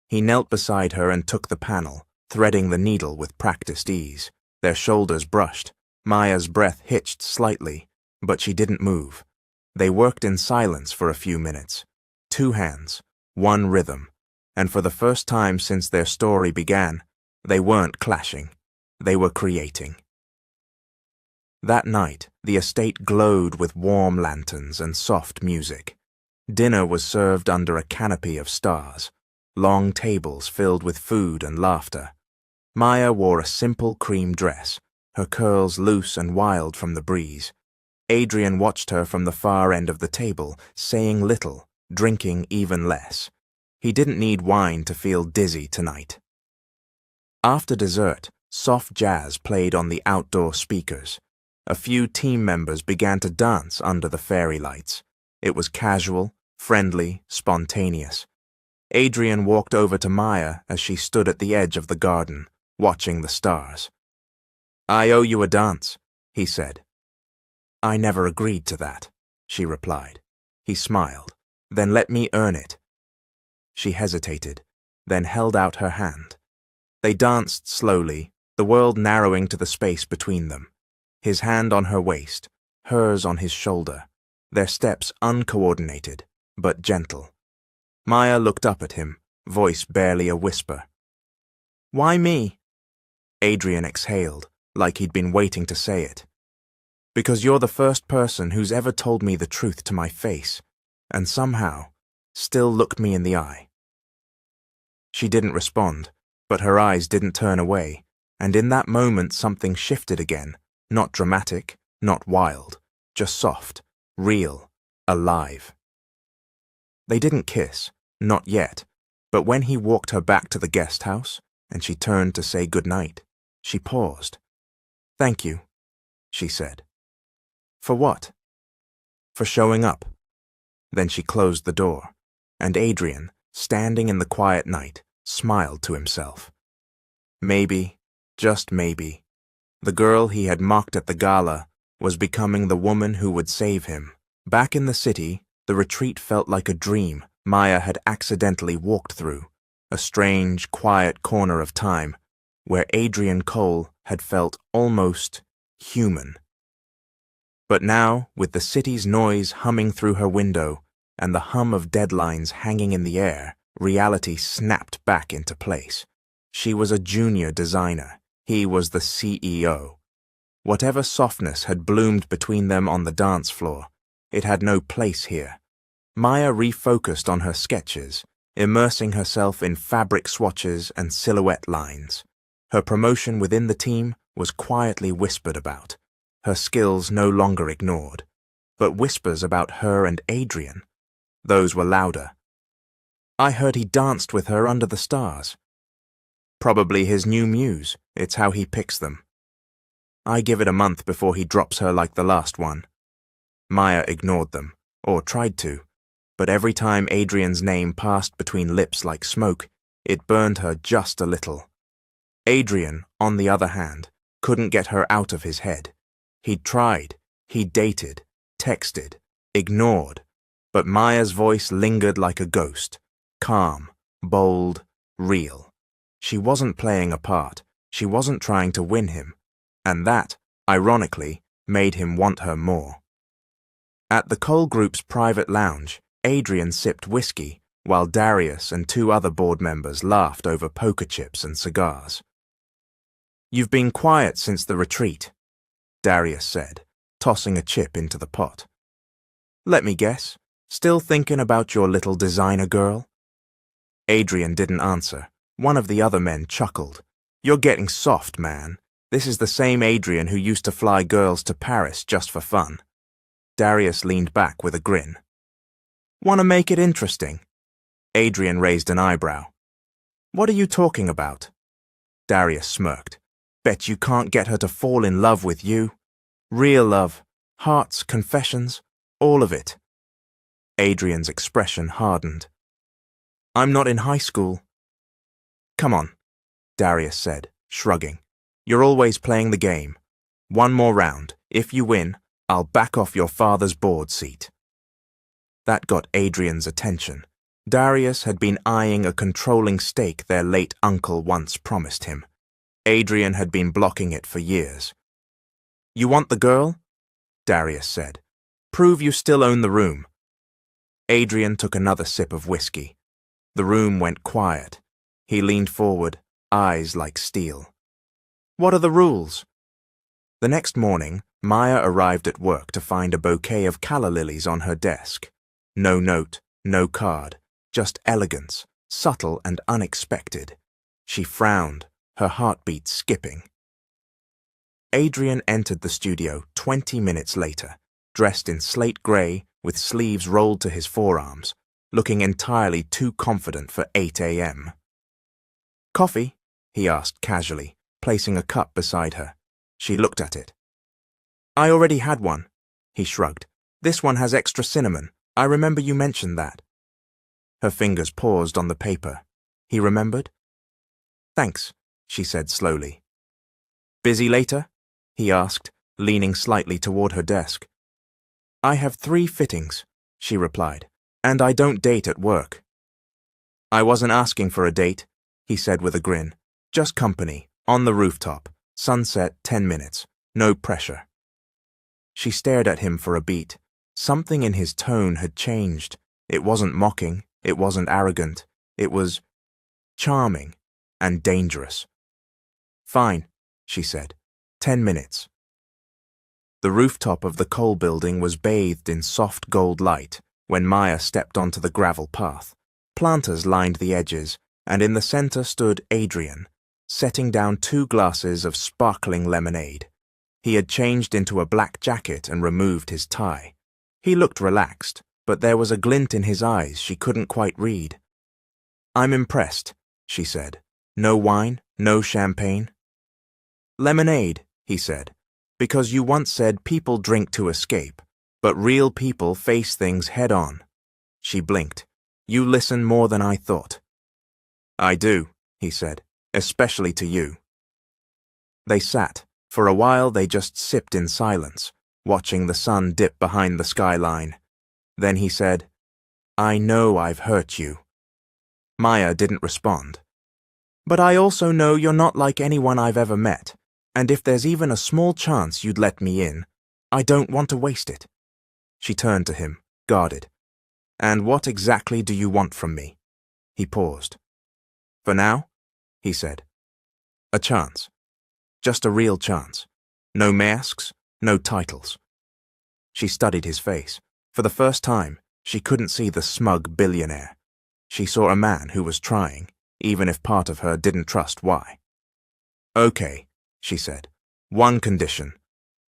He knelt beside her and took the panel, threading the needle with practiced ease. Their shoulders brushed. Maya's breath hitched slightly, but she didn't move. They worked in silence for a few minutes. 2 hands, 1 rhythm, and for the first time since their story began, they weren't clashing. They were creating. That night, the estate glowed with warm lanterns and soft music. Dinner was served under a canopy of stars, long tables filled with food and laughter. Maya wore a simple cream dress, her curls loose and wild from the breeze. Adrian watched her from the far end of the table, saying little, drinking even less. He didn't need wine to feel dizzy tonight. After dessert, soft jazz played on the outdoor speakers. A few team members began to dance under the fairy lights. It was casual, friendly, spontaneous. Adrian walked over to Maya as she stood at the edge of the garden, watching the stars. I owe you a dance, he said. I never agreed to that, she replied. He smiled. Then let me earn it. She hesitated, then held out her hand. They danced slowly, the world narrowing to the space between them. His hand on her waist, hers on his shoulder, their steps uncoordinated, but gentle. Maya looked up at him, voice barely a whisper. Why me? Adrian exhaled, like he'd been waiting to say it. Because you're the first person who's ever told me the truth to my face, and somehow still looked me in the eye. She didn't respond, but her eyes didn't turn away, and in that moment something shifted again, not dramatic, not wild, just soft, real, alive. They didn't kiss, not yet, but when he walked her back to the guest house and she turned to say goodnight, she paused. "Thank you," she said. "For what?" "For showing up." Then she closed the door, and Adrian, standing in the quiet night, smiled to himself. Maybe, just maybe, the girl he had mocked at the gala was becoming the woman who would save him. Back in the city, the retreat felt like a dream Maya had accidentally walked through, a strange, quiet corner of time where Adrian Cole had felt almost human. But now, with the city's noise humming through her window and the hum of deadlines hanging in the air, reality snapped back into place. She was a junior designer. He was the CEO. Whatever softness had bloomed between them on the dance floor, it had no place here. Maya refocused on her sketches, immersing herself in fabric swatches and silhouette lines. Her promotion within the team was quietly whispered about, her skills no longer ignored. But whispers about her and Adrian, those were louder. "I heard he danced with her under the stars." "Probably his new muse, it's how he picks them." "I give it a month before he drops her like the last one." Maya ignored them, or tried to, but every time Adrian's name passed between lips like smoke, it burned her just a little. Adrian, on the other hand, couldn't get her out of his head. He'd tried, he'd dated, texted, ignored, but Maya's voice lingered like a ghost, calm, bold, real. She wasn't playing a part, she wasn't trying to win him, and that, ironically, made him want her more. At the Cole Group's private lounge, Adrian sipped whiskey, while Darius and 2 other board members laughed over poker chips and cigars. "You've been quiet since the retreat," Darius said, tossing a chip into the pot. "Let me guess, still thinking about your little designer girl?" Adrian didn't answer. One of the other men chuckled. "You're getting soft, man. This is the same Adrian who used to fly girls to Paris just for fun." Darius leaned back with a grin. "Want to make it interesting?" Adrian raised an eyebrow. "What are you talking about?" Darius smirked. "Bet you can't get her to fall in love with you. Real love, hearts, confessions, all of it." Adrian's expression hardened. "I'm not in high school." "Come on," Darius said, shrugging. "You're always playing the game. One more round. If you win, I'll back off your father's board seat." That got Adrian's attention. Darius had been eyeing a controlling stake their late uncle once promised him. Adrian had been blocking it for years. "You want the girl?" Darius said. "Prove you still own the room." Adrian took another sip of whiskey. The room went quiet. He leaned forward, eyes like steel. "What are the rules?" The next morning, Maya arrived at work to find a bouquet of calla lilies on her desk. No note, no card, just elegance, subtle and unexpected. She frowned, her heartbeat skipping. Adrian entered the studio 20 minutes later, dressed in slate grey with sleeves rolled to his forearms, looking entirely too confident for 8 a.m. "Coffee?" he asked casually, placing a cup beside her. She looked at it. "I already had one," he shrugged. "This one has extra cinnamon. I remember you mentioned that." Her fingers paused on the paper. He remembered. "Thanks," she said slowly. "Busy later?" he asked, leaning slightly toward her desk. "I have 3 fittings," she replied, "and I don't date at work." "I wasn't asking for a date," he said with a grin. "Just company, on the rooftop, sunset 10 minutes, no pressure." She stared at him for a beat. Something in his tone had changed. It wasn't mocking, it wasn't arrogant, it was charming and dangerous. "Fine," she said. 10 minutes. The rooftop of the Cole building was bathed in soft gold light when Maya stepped onto the gravel path. Planters lined the edges, and in the center stood Adrian, setting down 2 glasses of sparkling lemonade. He had changed into a black jacket and removed his tie. He looked relaxed, but there was a glint in his eyes she couldn't quite read. "I'm impressed," she said. "No wine, no champagne?" "Lemonade," he said, "because you once said people drink to escape, but real people face things head-on." She blinked. "You listen more than I thought." "I do," he said, "especially to you." They sat. For a while they just sipped in silence, watching the sun dip behind the skyline. Then he said, "I know I've hurt you." Maya didn't respond. "But I also know you're not like anyone I've ever met, and if there's even a small chance you'd let me in, I don't want to waste it." She turned to him, guarded. "And what exactly do you want from me?" He paused. "For now," he said, "a chance. Just a real chance. No masks, no titles." She studied his face. For the first time, she couldn't see the smug billionaire. She saw a man who was trying, even if part of her didn't trust why. "Okay," she said. "One condition."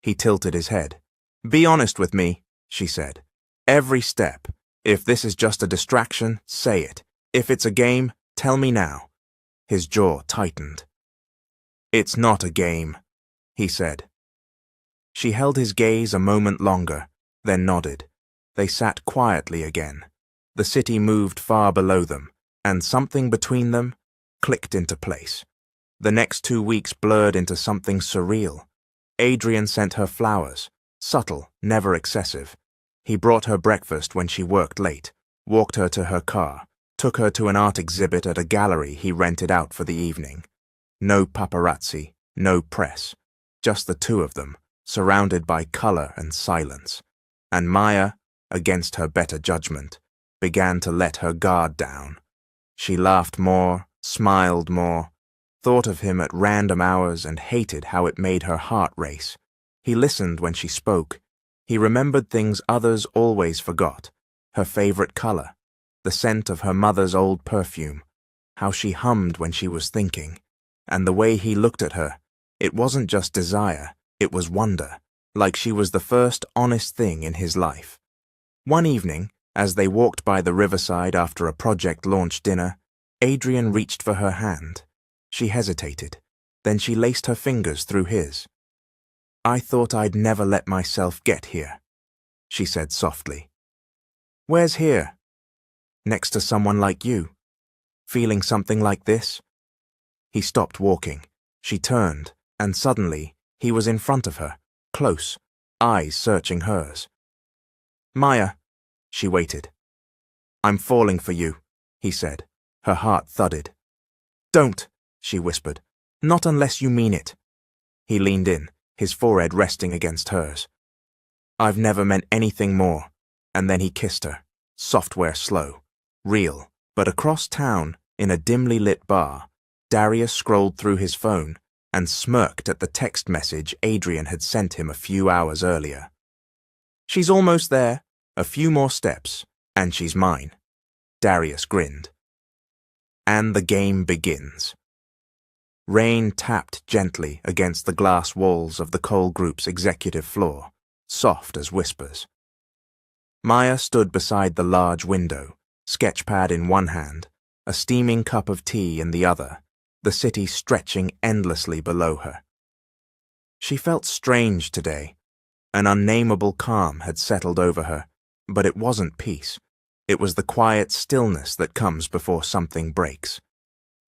He tilted his head. "Be honest with me," she said. "Every step. If this is just a distraction, say it. If it's a game, tell me now." His jaw tightened. "It's not a game," he said. She held his gaze a moment longer, then nodded. They sat quietly again. The city moved far below them, and something between them clicked into place. The next 2 weeks blurred into something surreal. Adrian sent her flowers, subtle, never excessive. He brought her breakfast when she worked late, walked her to her car, took her to an art exhibit at a gallery he rented out for the evening. No paparazzi, no press, just the two of them, surrounded by color and silence. And Maya, against her better judgment, began to let her guard down. She laughed more, smiled more, thought of him at random hours and hated how it made her heart race. He listened when she spoke. He remembered things others always forgot. Her favorite color, the scent of her mother's old perfume, how she hummed when she was thinking. And the way he looked at her, it wasn't just desire, it was wonder, like she was the first honest thing in his life. One evening, as they walked by the riverside after a project launch dinner, Adrian reached for her hand. She hesitated, then she laced her fingers through his. "I thought I'd never let myself get here," she said softly. "Where's here?" "Next to someone like you. Feeling something like this?" He stopped walking. She turned, and suddenly he was in front of her, close, eyes searching hers. "Maya," she waited. "I'm falling for you," he said. Her heart thudded. "Don't," she whispered. "Not unless you mean it." He leaned in, his forehead resting against hers. "I've never meant anything more." And then he kissed her, software slow, real. But across town, in a dimly lit bar, Darius scrolled through his phone and smirked at the text message Adrian had sent him a few hours earlier. "She's almost there. A few more steps, and she's mine." Darius grinned. And the game begins. Rain tapped gently against the glass walls of the Cole Group's executive floor, soft as whispers. Maya stood beside the large window, sketchpad in one hand, a steaming cup of tea in the other, the city stretching endlessly below her. She felt strange today. An unnameable calm had settled over her, but it wasn't peace. It was the quiet stillness that comes before something breaks.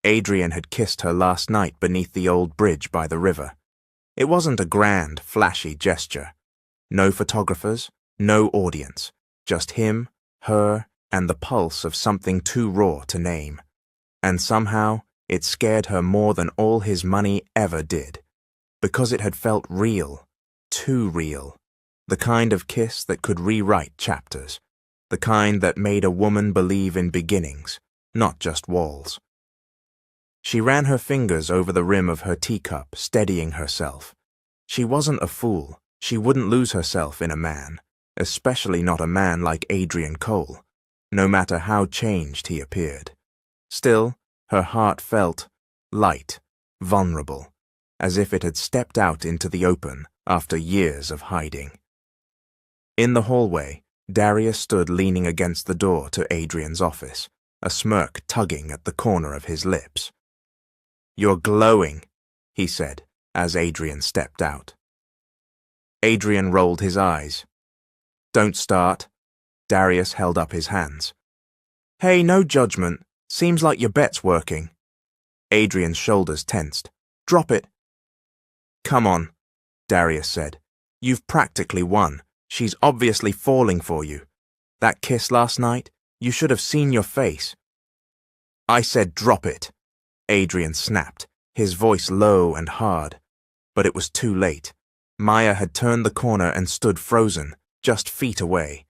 Adrian had kissed her last night beneath the old bridge by the river. It wasn't a grand, flashy gesture. No photographers, no audience, just him, her, and the pulse of something too raw to name. And somehow, it scared her more than all his money ever did. Because it had felt real, too real. The kind of kiss that could rewrite chapters. The kind that made a woman believe in beginnings, not just walls. She ran her fingers over the rim of her teacup, steadying herself. She wasn't a fool. She wouldn't lose herself in a man, especially not a man like Adrian Cole, no matter how changed he appeared. Still, her heart felt light, vulnerable, as if it had stepped out into the open after years of hiding. In the hallway, Darius stood leaning against the door to Adrian's office, a smirk tugging at the corner of his lips. "You're glowing," he said, as Adrian stepped out. Adrian rolled his eyes. "Don't start." Darius held up his hands. "Hey, no judgment. Seems like your bet's working." Adrian's shoulders tensed. "Drop it." "Come on," Darius said. "You've practically won. She's obviously falling for you. That kiss last night, you should have seen your face." "I said drop it," Adrian snapped, his voice low and hard. But it was too late. Maya had turned the corner and stood frozen, just feet away.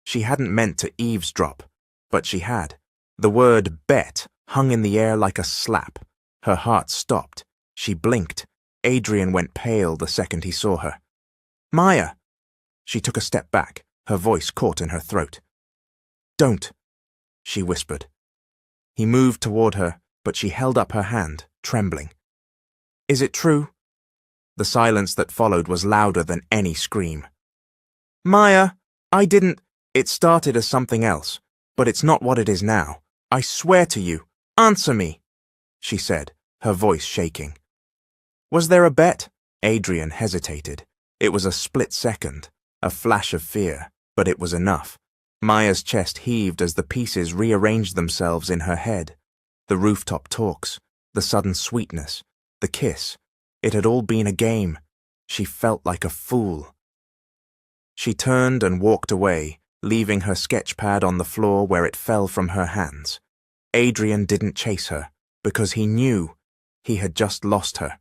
She hadn't meant to eavesdrop, but she had. The word bet hung in the air like a slap. Her heart stopped. She blinked. Adrian went pale the second he saw her. "Maya!" She took a step back, her voice caught in her throat. "Don't," she whispered. He moved toward her, but she held up her hand, trembling. "Is it true?" The silence that followed was louder than any scream. "Maya, I didn't—" "It started as something else, but it's not what it is now. I swear to you. Answer me," she said, her voice shaking. "Was there a bet?" Adrian hesitated. It was a split second, a flash of fear, but it was enough. Maya's chest heaved as the pieces rearranged themselves in her head. The rooftop talks, the sudden sweetness, the kiss. It had all been a game. She felt like a fool. She turned and walked away, leaving her sketch pad on the floor where it fell from her hands. Adrian didn't chase her, because he knew he had just lost her.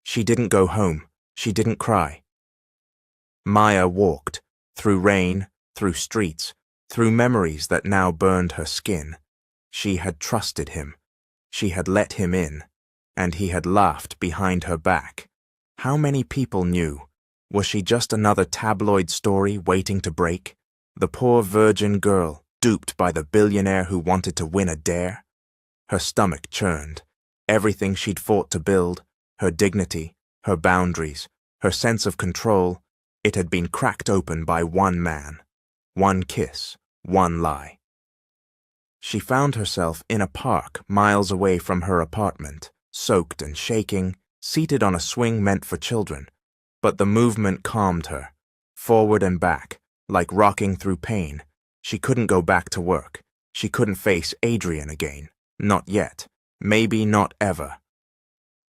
She didn't go home. She didn't cry. Maya walked, through rain, through streets, through memories that now burned her skin. She had trusted him. She had let him in, and he had laughed behind her back. How many people knew? Was she just another tabloid story waiting to break? The poor virgin girl, duped by the billionaire who wanted to win a dare? Her stomach churned. Everything she'd fought to build, her dignity, her boundaries, her sense of control, it had been cracked open by one man, one kiss, one lie. She found herself in a park miles away from her apartment, soaked and shaking, seated on a swing meant for children. But the movement calmed her, forward and back, like rocking through pain. She couldn't go back to work. She couldn't face Adrian again. Not yet. Maybe not ever.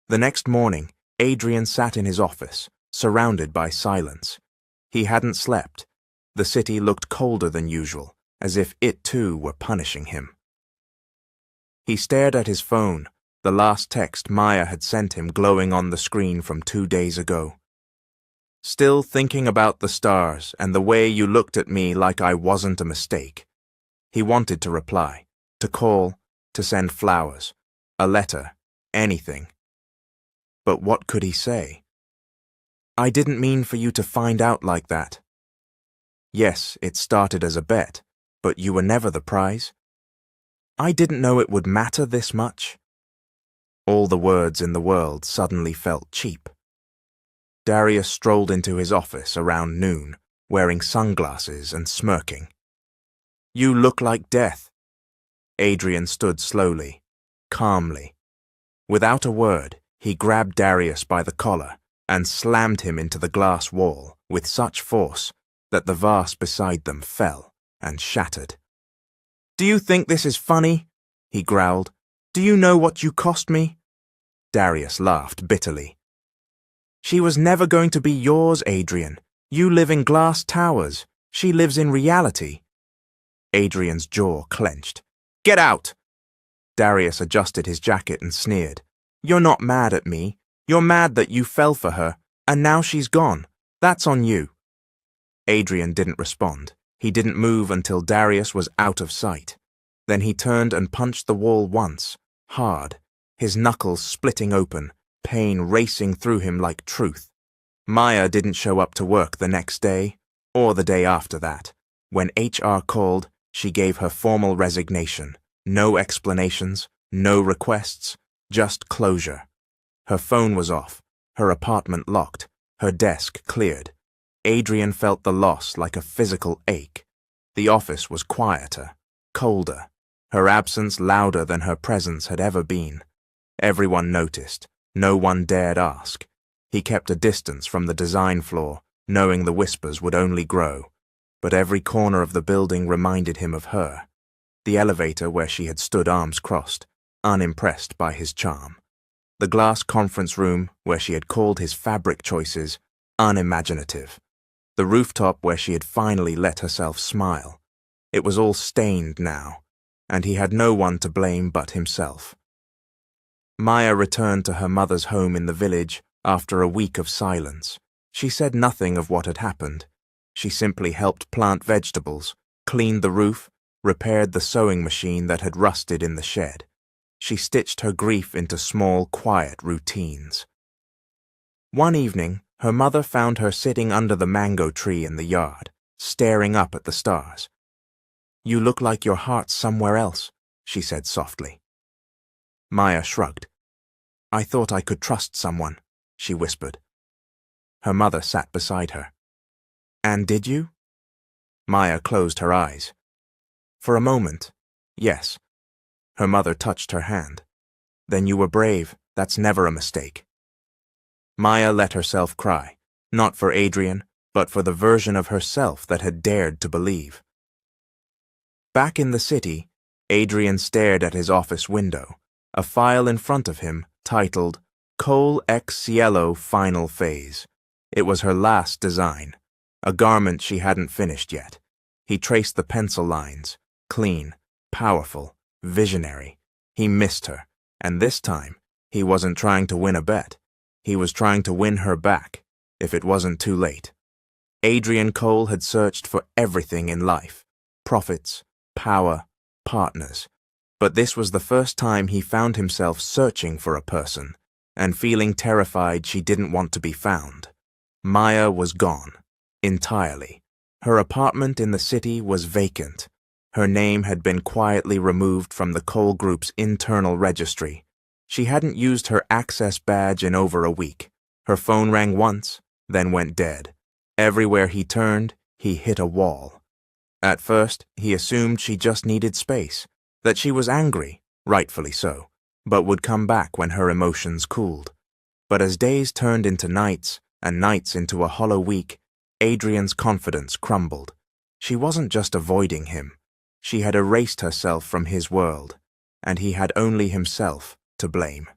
The next morning, Adrian sat in his office, surrounded by silence. He hadn't slept. The city looked colder than usual, as if it too were punishing him. He stared at his phone, the last text Maya had sent him glowing on the screen from 2 days ago. "Still thinking about the stars and the way you looked at me like I wasn't a mistake." He wanted to reply, to call, to send flowers, a letter, anything. But what could he say? "I didn't mean for you to find out like that." "Yes, it started as a bet, but you were never the prize." "I didn't know it would matter this much." All the words in the world suddenly felt cheap. Darius strolled into his office around noon, wearing sunglasses and smirking. "You look like death." Adrian stood slowly, calmly. Without a word, he grabbed Darius by the collar and slammed him into the glass wall with such force that the vase beside them fell and shattered. "Do you think this is funny?" he growled. "Do you know what you cost me?" Darius laughed bitterly. "She was never going to be yours, Adrian. You live in glass towers. She lives in reality." Adrian's jaw clenched. "Get out!" Darius adjusted his jacket and sneered. "You're not mad at me. You're mad that you fell for her, and now she's gone. That's on you." Adrian didn't respond. He didn't move until Darius was out of sight. Then he turned and punched the wall once, hard, his knuckles splitting open, pain racing through him like truth. Maya didn't show up to work the next day, or the day after that. When HR called, she gave her formal resignation. No explanations, no requests, just closure. Her phone was off, her apartment locked, her desk cleared. Adrian felt the loss like a physical ache, The office was quieter, colder, her absence louder than her presence had ever been. Everyone noticed. No one dared ask. He kept a distance from the design floor, knowing the whispers would only grow. But every corner of the building reminded him of her. The elevator where she had stood arms crossed, unimpressed by his charm. The glass conference room where she had called his fabric choices unimaginative. The rooftop where she had finally let herself smile. It was all stained now, and he had no one to blame but himself. Maya returned to her mother's home in the village after a week of silence. She said nothing of what had happened. She simply helped plant vegetables, cleaned the roof, repaired the sewing machine that had rusted in the shed. She stitched her grief into small, quiet routines. One evening, her mother found her sitting under the mango tree in the yard, staring up at the stars. "You look like your heart's somewhere else," she said softly. Maya shrugged. "I thought I could trust someone," she whispered. Her mother sat beside her. "And did you?" Maya closed her eyes. "For a moment, yes." Her mother touched her hand. "Then you were brave. That's never a mistake." Maya let herself cry, not for Adrian, but for the version of herself that had dared to believe. Back in the city, Adrian stared at his office window, a file in front of him titled Cole X Cielo Final Phase. It was her last design, a garment she hadn't finished yet. He traced the pencil lines, clean, powerful, visionary. He missed her, and this time, he wasn't trying to win a bet. He was trying to win her back, if it wasn't too late. Adrian Cole had searched for everything in life: profits, power, partners. But this was the first time he found himself searching for a person, and feeling terrified she didn't want to be found. Maya was gone, entirely. Her apartment in the city was vacant. Her name had been quietly removed from the Cole Group's internal registry. She hadn't used her access badge in over a week. Her phone rang once, then went dead. Everywhere he turned, he hit a wall. At first, he assumed she just needed space, that she was angry, rightfully so, but would come back when her emotions cooled. But as days turned into nights, and nights into a hollow week, Adrian's confidence crumbled. She wasn't just avoiding him. She had erased herself from his world, and he had only himself to blame.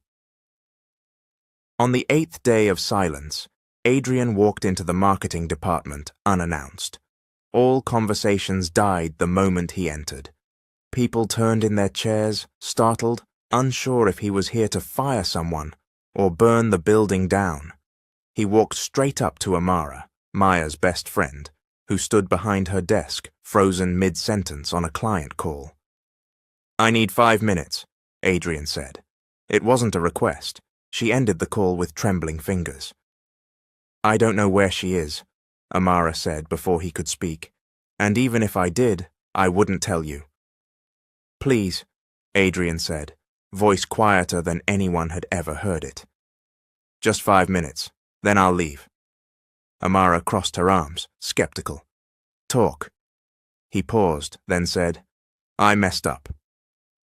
On the 8th day of silence, Adrian walked into the marketing department unannounced. All conversations died the moment he entered. People turned in their chairs, startled, unsure if he was here to fire someone or burn the building down. He walked straight up to Amara, Maya's best friend, who stood behind her desk, frozen mid-sentence on a client call. "I need 5 minutes," Adrian said. It wasn't a request. She ended the call with trembling fingers. "I don't know where she is," Amara said before he could speak. "And even if I did, I wouldn't tell you." "Please," Adrian said, voice quieter than anyone had ever heard it. "Just 5 minutes, then I'll leave." Amara crossed her arms, skeptical. "Talk." He paused, then said, "I messed up."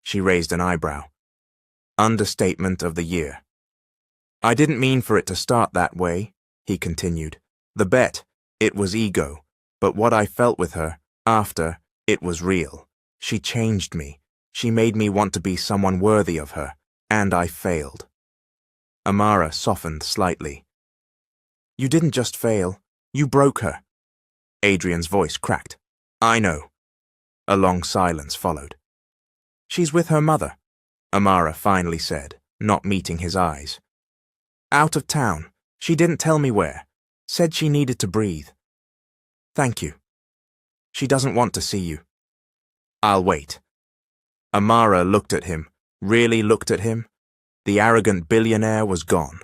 She raised an eyebrow. Understatement of the year. "I didn't mean for it to start that way," he continued. "The bet, it was ego, but what I felt with her, after, it was real. She changed me. She made me want to be someone worthy of her, and I failed." Amara softened slightly. "You didn't just fail, you broke her." Adrian's voice cracked. "I know." A long silence followed. "She's with her mother," Amara finally said, not meeting his eyes. "Out of town. She didn't tell me where. Said she needed to breathe." "Thank you." "She doesn't want to see you." "I'll wait." Amara looked at him, really looked at him. The arrogant billionaire was gone.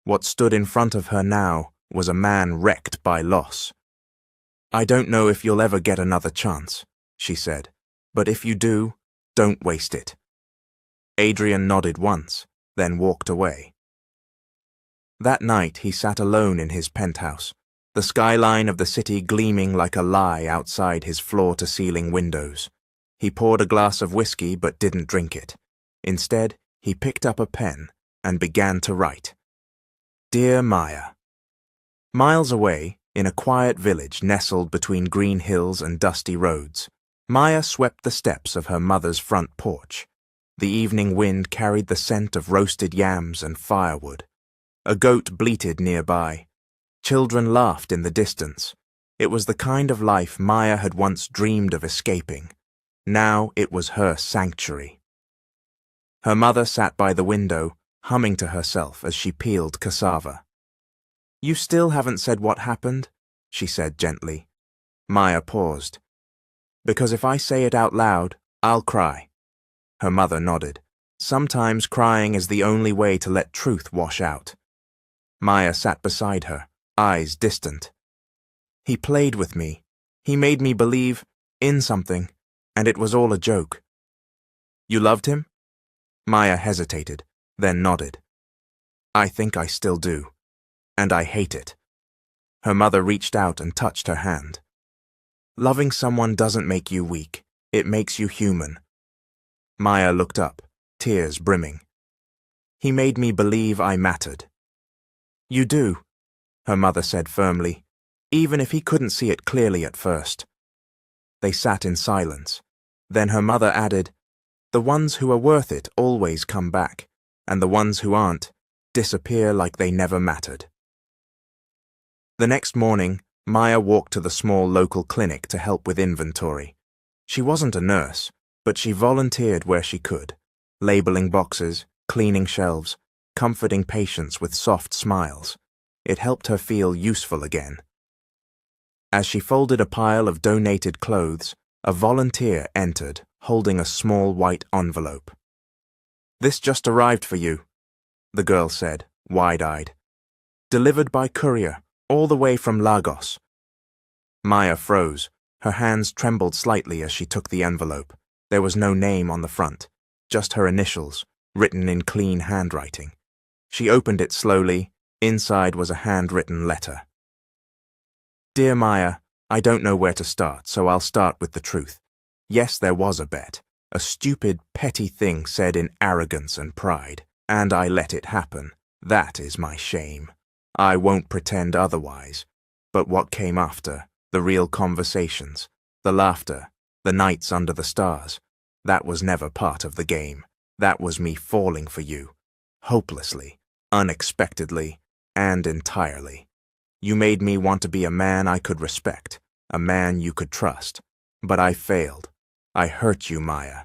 What stood in front of her now was a man wrecked by loss. "I don't know if you'll ever get another chance," she said, "but if you do, don't waste it." Adrian nodded once, then walked away. That night he sat alone in his penthouse. the skyline of the city gleaming like a lie outside his floor-to-ceiling windows. He poured a glass of whiskey but didn't drink it. Instead, he picked up a pen and began to write. Dear Maya. Miles away, in a quiet village nestled between green hills and dusty roads, Maya swept the steps of her mother's front porch. The evening wind carried the scent of roasted yams and firewood. A goat bleated nearby. Children laughed in the distance. It was the kind of life Maya had once dreamed of escaping. Now it was her sanctuary. Her mother sat by the window, humming to herself as she peeled cassava. You still haven't said what happened, she said gently. Maya paused. Because if I say it out loud, I'll cry. Her mother nodded. Sometimes crying is the only way to let truth wash out. Maya sat beside her, eyes distant. He played with me. He made me believe in something, and it was all a joke. You loved him? Maya hesitated, then nodded. I think I still do. And I hate it. Her mother reached out and touched her hand. Loving someone doesn't make you weak. It makes you human. Maya looked up, tears brimming. He made me believe I mattered. You do, her mother said firmly, even if he couldn't see it clearly at first. They sat in silence. Then her mother added, The ones who are worth it always come back, and the ones who aren't disappear like they never mattered. The next morning, Maya walked to the small local clinic to help with inventory. She wasn't a nurse, but she volunteered where she could, labeling boxes, cleaning shelves, comforting patients with soft smiles. It helped her feel useful again. As she folded a pile of donated clothes, a volunteer entered, holding a small white envelope. This just arrived for you, the girl said, wide-eyed. Delivered by courier, all the way from Lagos. Maya froze. Her hands trembled slightly as she took the envelope. There was no name on the front, just her initials, written in clean handwriting. She opened it slowly. Inside was a handwritten letter. Dear Maya, I don't know where to start, so I'll start with the truth. Yes, there was a bet, a stupid, petty thing said in arrogance and pride, and I let it happen. That is my shame. I won't pretend otherwise. But what came after, the real conversations, the laughter, the nights under the stars, that was never part of the game. That was me falling for you, hopelessly, unexpectedly, and entirely. You made me want to be a man I could respect, a man you could trust. But I failed. I hurt you, Maya,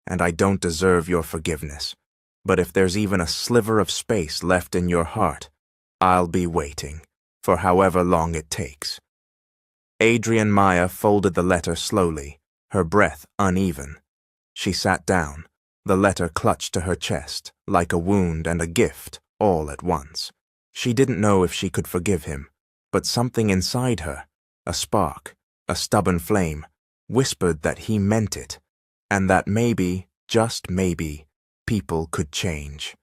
and I don't deserve your forgiveness. But if there's even a sliver of space left in your heart, I'll be waiting, for however long it takes. Adrian Maya folded the letter slowly, her breath uneven. She sat down, the letter clutched to her chest, like a wound and a gift, all at once. She didn't know if she could forgive him, but something inside her, a spark, a stubborn flame, whispered that he meant it, and that maybe, just maybe, people could change.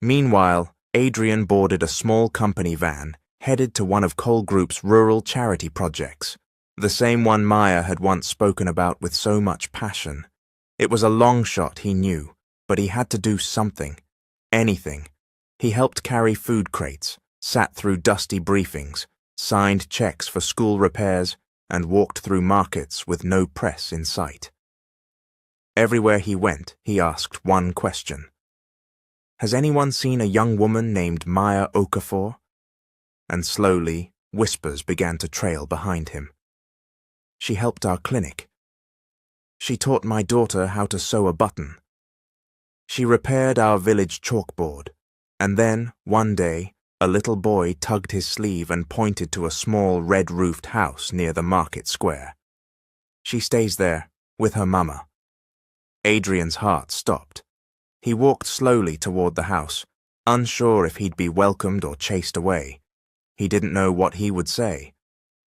Meanwhile, Adrian boarded a small company van, headed to one of Cole Group's rural charity projects, the same one Maya had once spoken about with so much passion. It was a long shot, he knew, but he had to do something, anything. He helped carry food crates, sat through dusty briefings, signed checks for school repairs, and walked through markets with no press in sight. Everywhere he went, he asked one question. Has anyone seen a young woman named Maya Okafor? And slowly, whispers began to trail behind him. She helped our clinic. She taught my daughter how to sew a button. She repaired our village chalkboard. And then, one day, a little boy tugged his sleeve and pointed to a small red-roofed house near the market square. She stays there, with her mama. Adrian's heart stopped. He walked slowly toward the house, unsure if he'd be welcomed or chased away. He didn't know what he would say.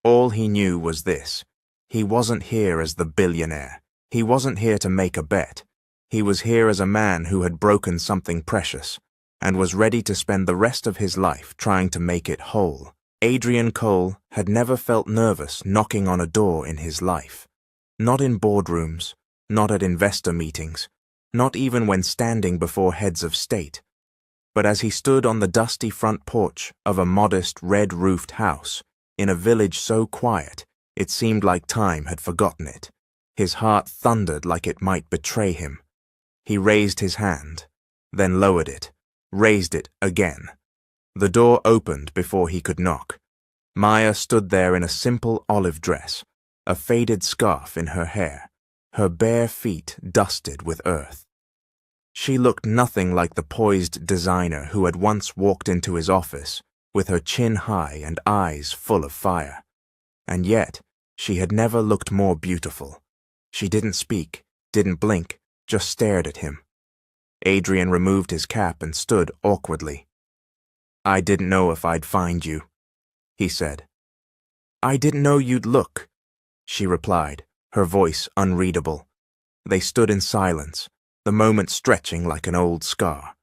All he knew was this. He wasn't here as the billionaire. He wasn't here to make a bet. He was here as a man who had broken something precious, and was ready to spend the rest of his life trying to make it whole, Adrian Cole had never felt nervous knocking on a door in his life. Not in boardrooms, not at investor meetings, not even when standing before heads of state. But as he stood on the dusty front porch of a modest red-roofed house, in a village so quiet it seemed like time had forgotten it, his heart thundered like it might betray him. He raised his hand, then lowered it, raised it again. The door opened before he could knock. Maya stood there in a simple olive dress, a faded scarf in her hair, her bare feet dusted with earth. She looked nothing like the poised designer who had once walked into his office, with her chin high and eyes full of fire. And yet, she had never looked more beautiful. She didn't speak, didn't blink, just stared at him. Adrian removed his cap and stood awkwardly. "I didn't know if I'd find you," he said. "I didn't know you'd look," she replied, her voice unreadable. They stood in silence, the moment stretching like an old scar.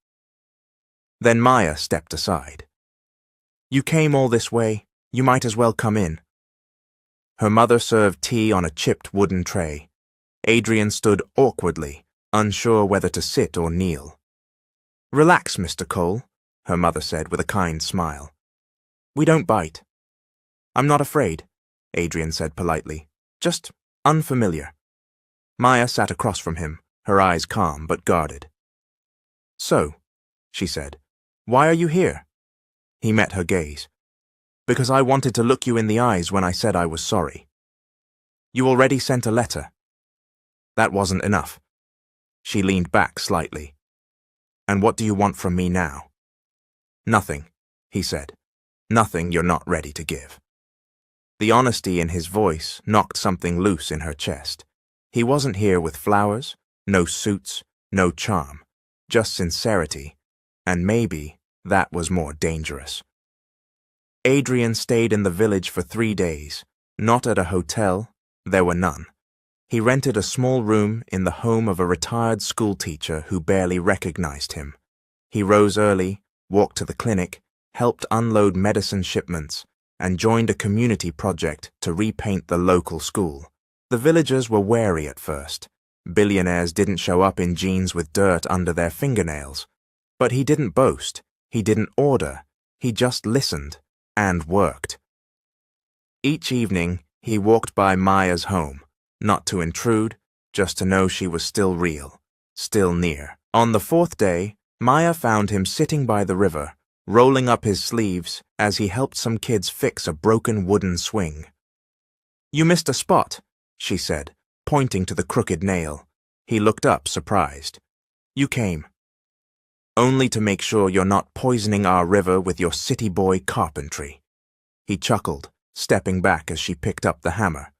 Then Maya stepped aside. "You came all this way, you might as well come in." Her mother served tea on a chipped wooden tray. Adrian stood awkwardly, unsure whether to sit or kneel. "Relax, Mr. Cole," her mother said with a kind smile. "We don't bite." "I'm not afraid," Adrian said politely. "Just unfamiliar." Maya sat across from him, her eyes calm but guarded. "So," she said, "why are you here?" He met her gaze. "Because I wanted to look you in the eyes when I said I was sorry." "You already sent a letter." "That wasn't enough." She leaned back slightly. "And what do you want from me now?" "Nothing," he said. "Nothing you're not ready to give." The honesty in his voice knocked something loose in her chest. He wasn't here with flowers, no suits, no charm, just sincerity, and maybe that was more dangerous. Adrian stayed in the village for 3 days, not at a hotel, there were none. He rented a small room in the home of a retired schoolteacher who barely recognized him. He rose early, walked to the clinic, helped unload medicine shipments, and joined a community project to repaint the local school. The villagers were wary at first. Billionaires didn't show up in jeans with dirt under their fingernails. But he didn't boast, he didn't order, he just listened and worked. Each evening, he walked by Maya's home, not to intrude, just to know she was still real, still near. On the 4th day, Maya found him sitting by the river, rolling up his sleeves as he helped some kids fix a broken wooden swing. "You missed a spot," she said, pointing to the crooked nail. He looked up, surprised. "You came." "Only to make sure you're not poisoning our river with your city boy carpentry." He chuckled, stepping back as she picked up the hammer.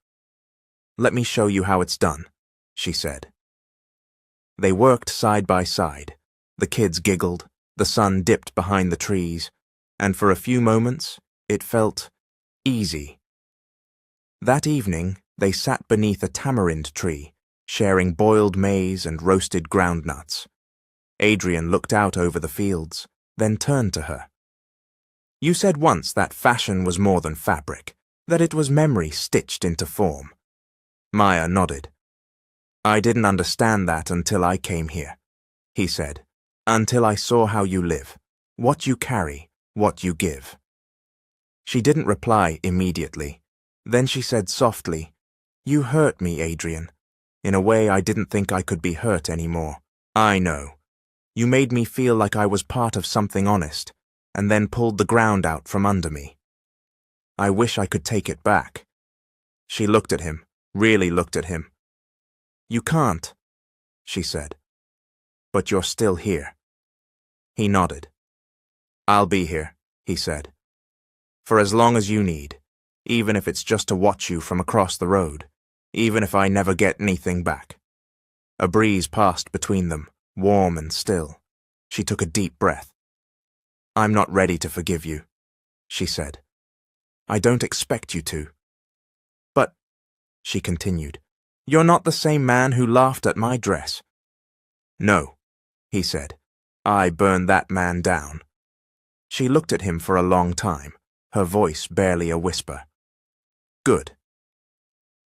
"Let me show you how it's done," she said. They worked side by side. The kids giggled, the sun dipped behind the trees, and for a few moments, it felt easy. That evening, they sat beneath a tamarind tree, sharing boiled maize and roasted groundnuts. Adrian looked out over the fields, then turned to her. "You said once that fashion was more than fabric, that it was memory stitched into form." Maya nodded. "I didn't understand that until I came here," he said. "Until I saw how you live, what you carry, what you give." She didn't reply immediately. Then she said softly, "You hurt me, Adrian, in a way I didn't think I could be hurt anymore. I know. You made me feel like I was part of something honest, and then pulled the ground out from under me. I wish I could take it back." She looked at him, really looked at him. "You can't," she said. "But you're still here." He nodded. "I'll be here," he said. "For as long as you need, even if it's just to watch you from across the road, even if I never get anything back." A breeze passed between them, warm and still. She took a deep breath. "I'm not ready to forgive you," she said. "I don't expect you to." "But," she continued, "you're not the same man who laughed at my dress." "No," he said. "I burned that man down." She looked at him for a long time, her voice barely a whisper. Good.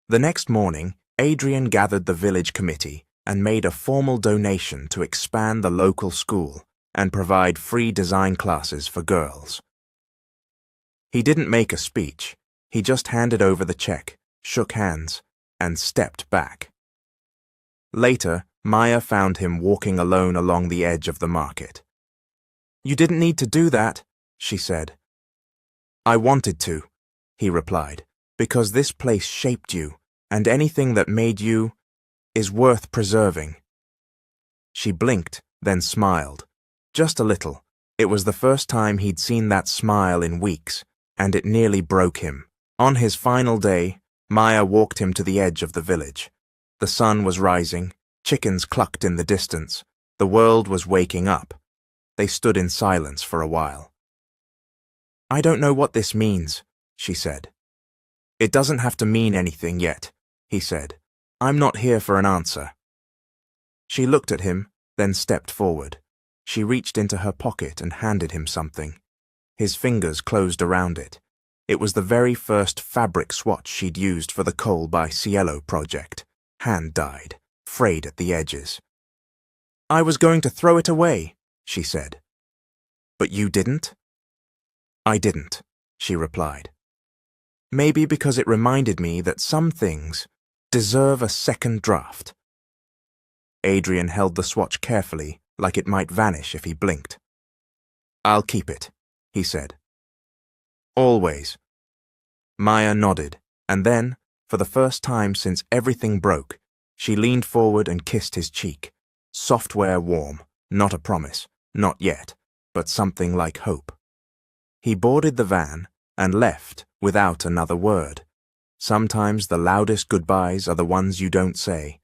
The next morning, Adrian gathered the village committee and made a formal donation to expand the local school and provide free design classes for girls. He didn't make a speech. He just handed over the check, shook hands, and stepped back. Later, Maya found him walking alone along the edge of the market. "You didn't need to do that," she said. "I wanted to," he replied, "because this place shaped you, and anything that made you is worth preserving." She blinked, then smiled. Just a little. It was the first time he'd seen that smile in weeks, and it nearly broke him. On his final day, Maya walked him to the edge of the village. The sun was rising, chickens clucked in the distance, the world was waking up. They stood in silence for a while. "I don't know what this means," she said. "It doesn't have to mean anything yet," he said. "I'm not here for an answer." She looked at him, then stepped forward. She reached into her pocket and handed him something. His fingers closed around it. It was the very first fabric swatch she'd used for the Coal by Cielo project, hand-dyed, frayed at the edges. "I was going to throw it away," she said. "But you didn't?" "I didn't," she replied. "Maybe because it reminded me that some things deserve a second draft." Adrian held the swatch carefully, like it might vanish if he blinked. "I'll keep it," he said. "Always." Maya nodded, and then, for the first time since everything broke, she leaned forward and kissed his cheek. Software warm, not a promise, not yet, but something like hope. He boarded the van and left without another word. Sometimes the loudest goodbyes are the ones you don't say.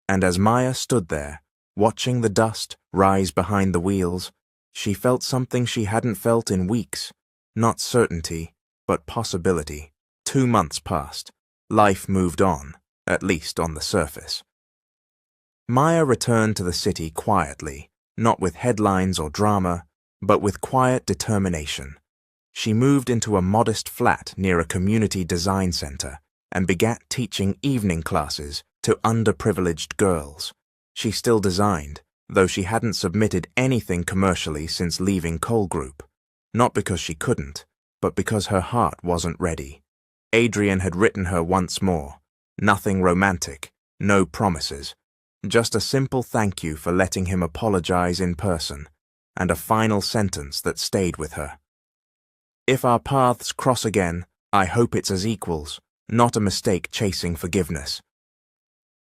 And as Maya stood there, watching the dust rise behind the wheels, she felt something she hadn't felt in weeks. Not certainty, but possibility. 2 months passed. Life moved on, at least on the surface. Maya returned to the city quietly, not with headlines or drama, but with quiet determination. She moved into a modest flat near a community design center and began teaching evening classes to underprivileged girls. She still designed, though she hadn't submitted anything commercially since leaving Coal Group. Not because she couldn't, but because her heart wasn't ready. Adrian had written her once more. Nothing romantic, no promises. Just a simple thank you for letting him apologize in person, and a final sentence that stayed with her. "If our paths cross again, I hope it's as equals, not a mistake chasing forgiveness."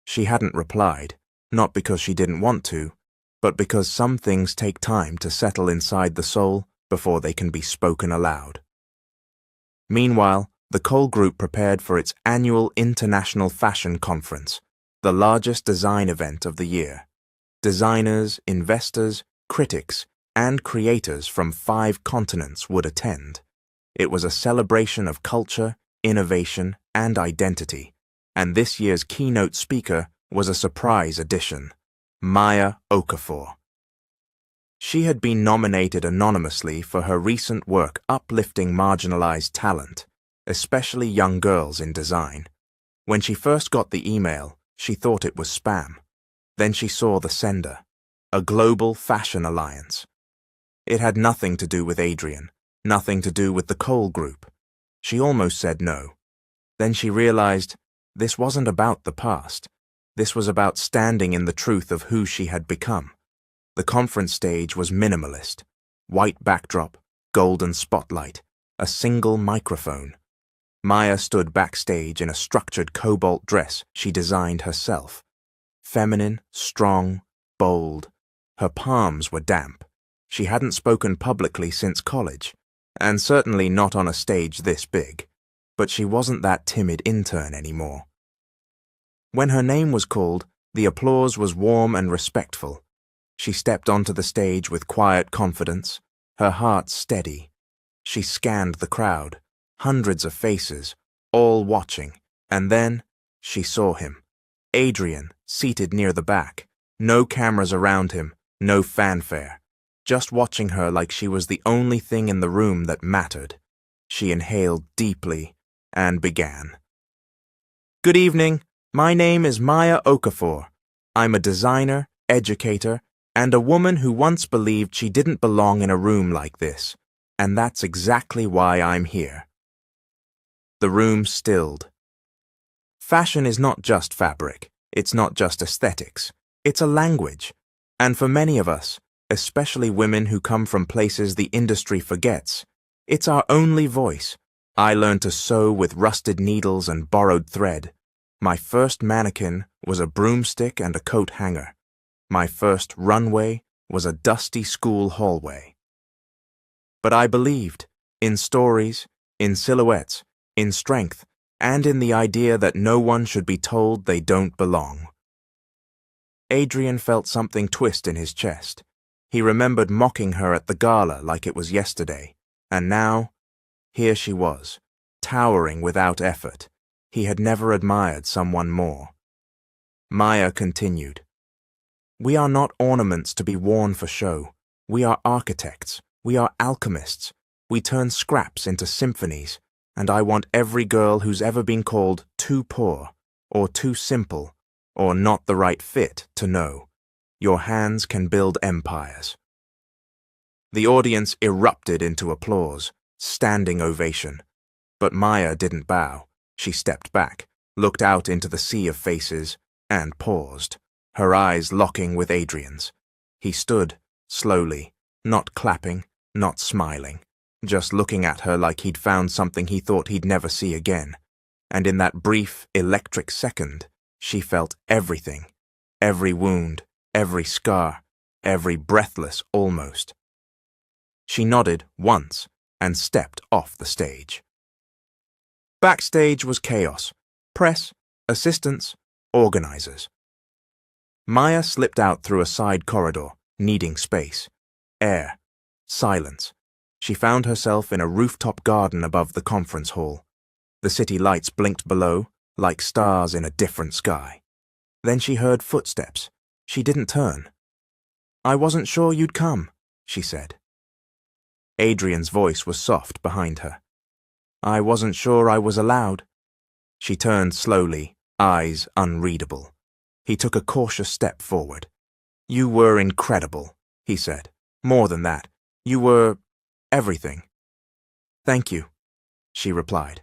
She hadn't replied, not because she didn't want to, but because some things take time to settle inside the soul before they can be spoken aloud. Meanwhile, the Coal Group prepared for its annual International Fashion Conference, the largest design event of the year. Designers, investors, critics, and creators from 5 continents would attend. It was a celebration of culture, innovation, and identity, and this year's keynote speaker was a surprise addition, Maya Okafor. She had been nominated anonymously for her recent work uplifting marginalized talent, especially young girls in design. When she first got the email, she thought it was spam. Then she saw the sender, a global fashion alliance. It had nothing to do with Adrian, nothing to do with the Coal Group. She almost said no. Then she realized this wasn't about the past. This was about standing in the truth of who she had become. The conference stage was minimalist. White backdrop, golden spotlight, a single microphone. Maya stood backstage in a structured cobalt dress she designed herself. Feminine, strong, bold. Her palms were damp. She hadn't spoken publicly since college, and certainly not on a stage this big. But she wasn't that timid intern anymore. When her name was called, the applause was warm and respectful. She stepped onto the stage with quiet confidence, her heart steady. She scanned the crowd, hundreds of faces, all watching, and then she saw him. Adrian, seated near the back, no cameras around him, no fanfare, just watching her like she was the only thing in the room that mattered. She inhaled deeply and began. Good evening. My name is Maya Okafor. I'm a designer, educator, and a woman who once believed she didn't belong in a room like this, and that's exactly why I'm here. The room stilled. Fashion is not just fabric. It's not just aesthetics. It's a language. And for many of us, especially women who come from places the industry forgets, it's our only voice. I learned to sew with rusted needles and borrowed thread. My first mannequin was a broomstick and a coat hanger. My first runway was a dusty school hallway. But I believed, in stories, in silhouettes, in strength, and in the idea that no one should be told they don't belong. Adrian felt something twist in his chest. He remembered mocking her at the gala like it was yesterday, and now, here she was, towering without effort. He had never admired someone more. Maya continued. We are not ornaments to be worn for show. We are architects. We are alchemists. We turn scraps into symphonies, and I want every girl who's ever been called too poor, or too simple, or not the right fit to know. Your hands can build empires. The audience erupted into applause, standing ovation. But Maya didn't bow. She stepped back, looked out into the sea of faces, and paused, her eyes locking with Adrian's. He stood, slowly, not clapping, not smiling, just looking at her like he'd found something he thought he'd never see again. And in that brief, electric second, she felt everything, every wound, every scar, every breathless almost. She nodded once and stepped off the stage. Backstage was chaos. Press, assistants, organizers. Maya slipped out through a side corridor, needing space, air, silence. She found herself in a rooftop garden above the conference hall. The city lights blinked below, like stars in a different sky. Then she heard footsteps. She didn't turn. I wasn't sure you'd come, she said. Adrian's voice was soft behind her. I wasn't sure I was allowed. She turned slowly, eyes unreadable. He took a cautious step forward. You were incredible, he said. More than that. You were everything. Thank you, she replied.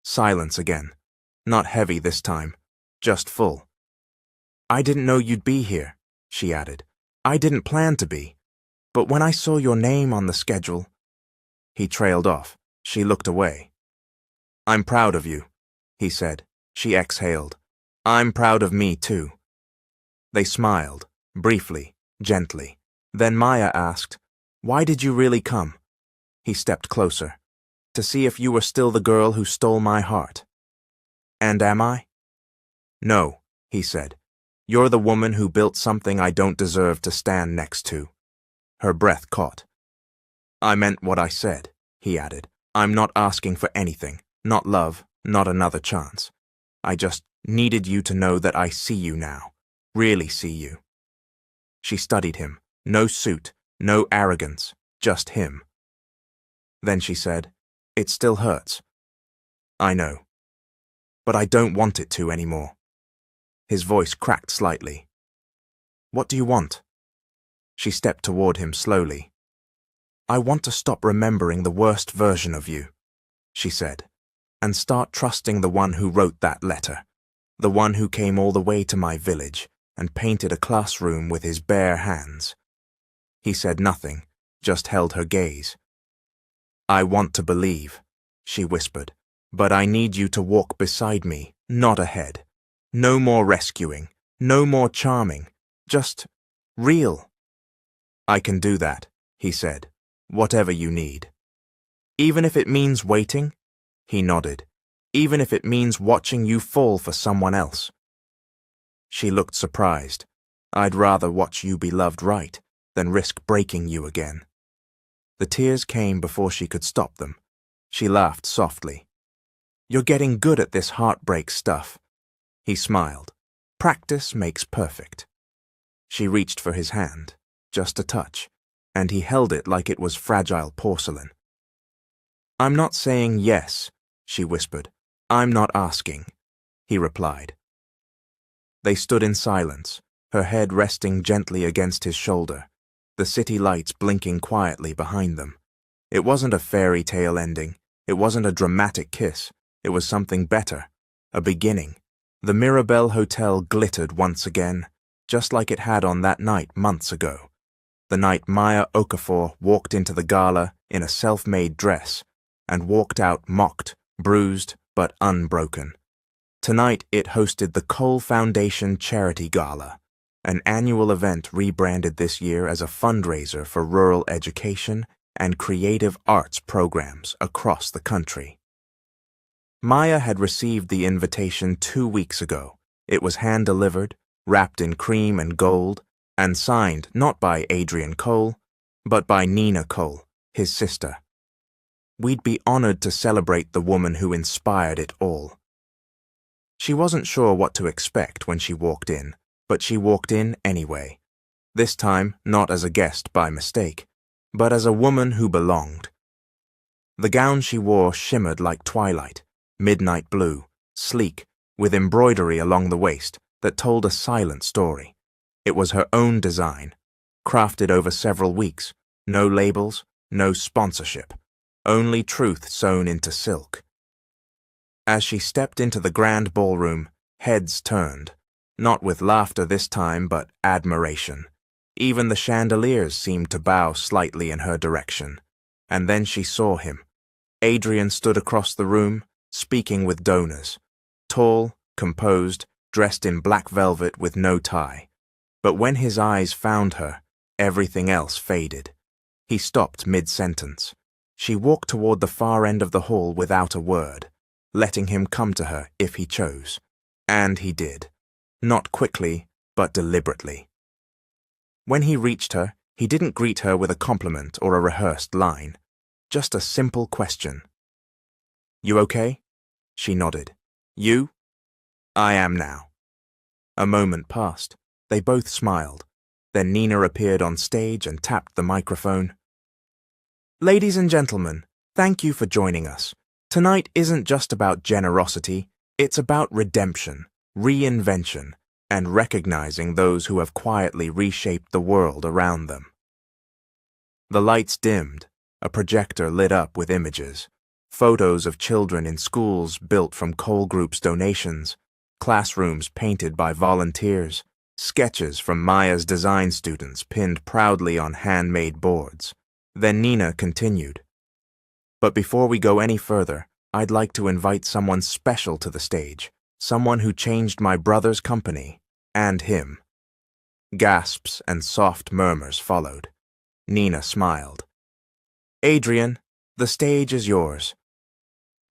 Silence again. Not heavy this time, just full. I didn't know you'd be here, she added. I didn't plan to be. But when I saw your name on the schedule... He trailed off. She looked away. I'm proud of you, he said. She exhaled. I'm proud of me too. They smiled, briefly, gently. Then Maya asked, Why did you really come? He stepped closer. To see if you were still the girl who stole my heart. And am I? No, he said. You're the woman who built something I don't deserve to stand next to. Her breath caught. I meant what I said, he added. I'm not asking for anything, not love, not another chance. I just needed you to know that I see you now, really see you. She studied him. No suit, no arrogance, just him. Then she said, It still hurts. I know. But I don't want it to anymore. His voice cracked slightly. What do you want? She stepped toward him slowly. I want to stop remembering the worst version of you, she said, and start trusting the one who wrote that letter, the one who came all the way to my village and painted a classroom with his bare hands. He said nothing, just held her gaze. I want to believe, she whispered, but I need you to walk beside me, not ahead. No more rescuing, no more charming, just real. I can do that, he said. Whatever you need. Even if it means waiting? He nodded. Even if it means watching you fall for someone else. She looked surprised. I'd rather watch you be loved right than risk breaking you again. The tears came before she could stop them. She laughed softly. You're getting good at this heartbreak stuff. He smiled. Practice makes perfect. She reached for his hand, just a touch, and he held it like it was fragile porcelain. I'm not saying yes, she whispered. I'm not asking, he replied. They stood in silence, her head resting gently against his shoulder, the city lights blinking quietly behind them. It wasn't a fairy tale ending. It wasn't a dramatic kiss. It was something better, a beginning. The Mirabelle Hotel glittered once again, just like it had on that night months ago. The night Maya Okafor walked into the gala in a self-made dress and walked out mocked, bruised, but unbroken. Tonight it hosted the Cole Foundation Charity Gala, an annual event rebranded this year as a fundraiser for rural education and creative arts programs across the country. Maya had received the invitation 2 weeks ago. It was hand-delivered, wrapped in cream and gold, and signed not by Adrian Cole, but by Nina Cole, his sister. We'd be honored to celebrate the woman who inspired it all. She wasn't sure what to expect when she walked in, but she walked in anyway. This time, not as a guest by mistake, but as a woman who belonged. The gown she wore shimmered like twilight, midnight blue, sleek, with embroidery along the waist that told a silent story. It was her own design, crafted over several weeks, no labels, no sponsorship, only truth sewn into silk. As she stepped into the grand ballroom, heads turned, not with laughter this time, but admiration. Even the chandeliers seemed to bow slightly in her direction. And then she saw him. Adrian stood across the room, speaking with donors. Tall, composed, dressed in black velvet with no tie. But when his eyes found her, everything else faded. He stopped mid-sentence. She walked toward the far end of the hall without a word, letting him come to her if he chose. And he did. Not quickly, but deliberately. When he reached her, he didn't greet her with a compliment or a rehearsed line. Just a simple question. "You okay?" She nodded. "You?" "I am now." A moment passed. They both smiled. Then Nina appeared on stage and tapped the microphone. "Ladies and gentlemen, thank you for joining us. Tonight isn't just about generosity, it's about redemption, reinvention, and recognizing those who have quietly reshaped the world around them." The lights dimmed, a projector lit up with images, photos of children in schools built from Cole Group's donations, classrooms painted by volunteers, sketches from Maya's design students pinned proudly on handmade boards. Then Nina continued. "But before we go any further, I'd like to invite someone special to the stage. Someone who changed my brother's company, and him." Gasps and soft murmurs followed. Nina smiled. "Adrian, the stage is yours."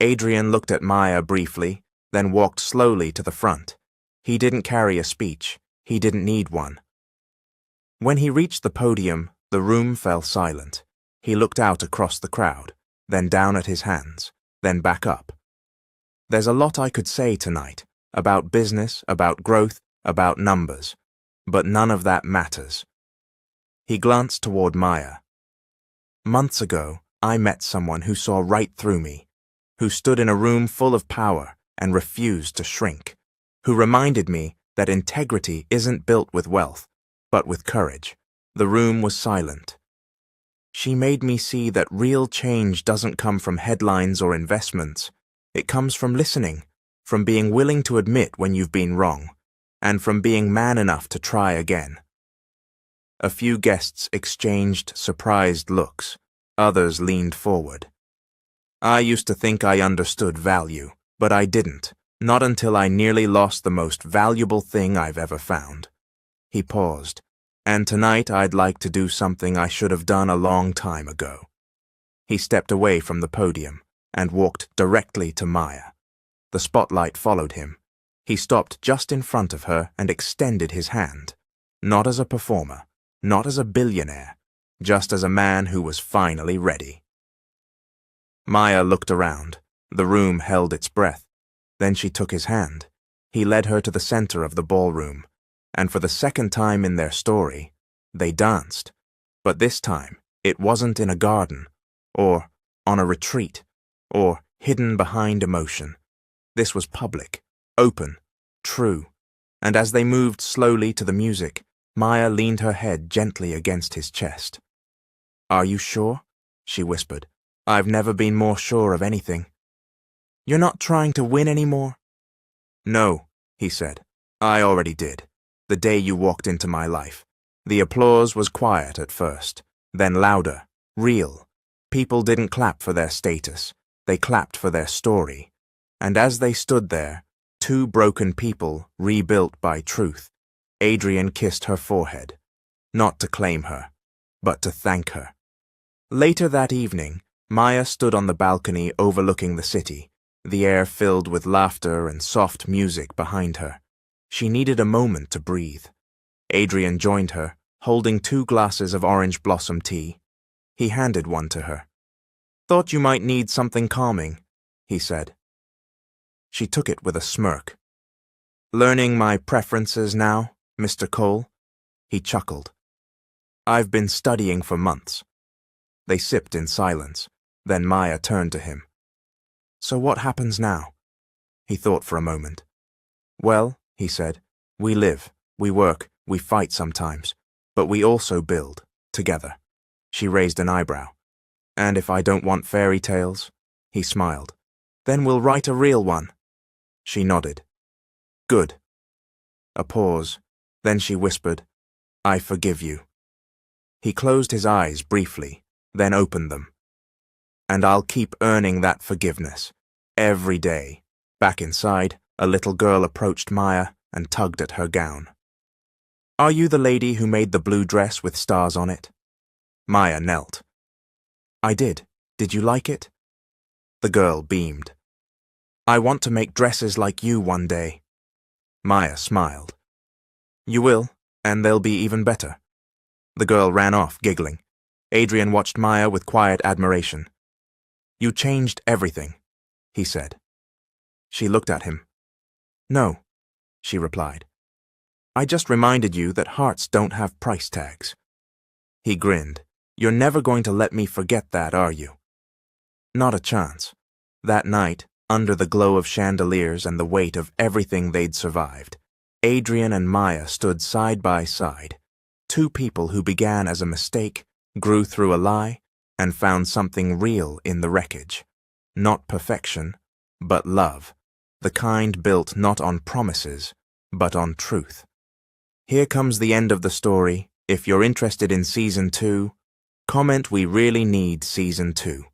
Adrian looked at Maya briefly, then walked slowly to the front. He didn't carry a speech. He didn't need one. When he reached the podium, the room fell silent. He looked out across the crowd, then down at his hands, then back up. "There's a lot I could say tonight, about business, about growth, about numbers, but none of that matters." He glanced toward Maya. "Months ago, I met someone who saw right through me, who stood in a room full of power and refused to shrink, who reminded me that integrity isn't built with wealth, but with courage." The room was silent. "She made me see that real change doesn't come from headlines or investments. It comes from listening, from being willing to admit when you've been wrong, and from being man enough to try again." A few guests exchanged surprised looks. Others leaned forward. "I used to think I understood value, but I didn't, not until I nearly lost the most valuable thing I've ever found." He paused. "And tonight I'd like to do something I should have done a long time ago." He stepped away from the podium and walked directly to Maya. The spotlight followed him. He stopped just in front of her and extended his hand, not as a performer, not as a billionaire, just as a man who was finally ready. Maya looked around. The room held its breath. Then she took his hand. He led her to the center of the ballroom, and for the second time in their story, they danced. But this time, it wasn't in a garden, or on a retreat, or hidden behind emotion. This was public, open, true, and as they moved slowly to the music, Maya leaned her head gently against his chest. "Are you sure?" she whispered. "I've never been more sure of anything." "You're not trying to win anymore?" "No," he said. "I already did, the day you walked into my life. The applause was quiet at first, then louder, real. People didn't clap for their status, they clapped for their story. And as they stood there, two broken people rebuilt by truth, Adrian kissed her forehead, not to claim her, but to thank her. Later that evening, Maya stood on the balcony overlooking the city, the air filled with laughter and soft music behind her. She needed a moment to breathe. Adrian joined her, holding 2 glasses of orange blossom tea. He handed one to her. "Thought you might need something calming," he said. She took it with a smirk. "Learning my preferences now, Mr. Cole?" He chuckled. "I've been studying for months." They sipped in silence. Then Maya turned to him. "So what happens now?" He thought for a moment. "Well," he said, "we live, we work, we fight sometimes, but we also build, together." She raised an eyebrow. "And if I don't want fairy tales?" He smiled. "Then we'll write a real one." She nodded. "Good." A pause. Then she whispered, "I forgive you." He closed his eyes briefly, then opened them. "And I'll keep earning that forgiveness, every day." Back inside, a little girl approached Maya and tugged at her gown. "Are you the lady who made the blue dress with stars on it?" Maya knelt. "I did. Did you like it?" The girl beamed. "I want to make dresses like you one day." Maya smiled. "You will, and they'll be even better." The girl ran off, giggling. Adrian watched Maya with quiet admiration. "You changed everything," he said. She looked at him. "No," she replied. "I just reminded you that hearts don't have price tags." He grinned. "You're never going to let me forget that, are you?" Not a chance. That night, under the glow of chandeliers and the weight of everything they'd survived, Adrian and Maya stood side by side, 2 people who began as a mistake, grew through a lie, and found something real in the wreckage. Not perfection, but love, the kind built not on promises, but on truth. Here comes the end of the story. If you're interested in Season 2, comment "We really need Season 2."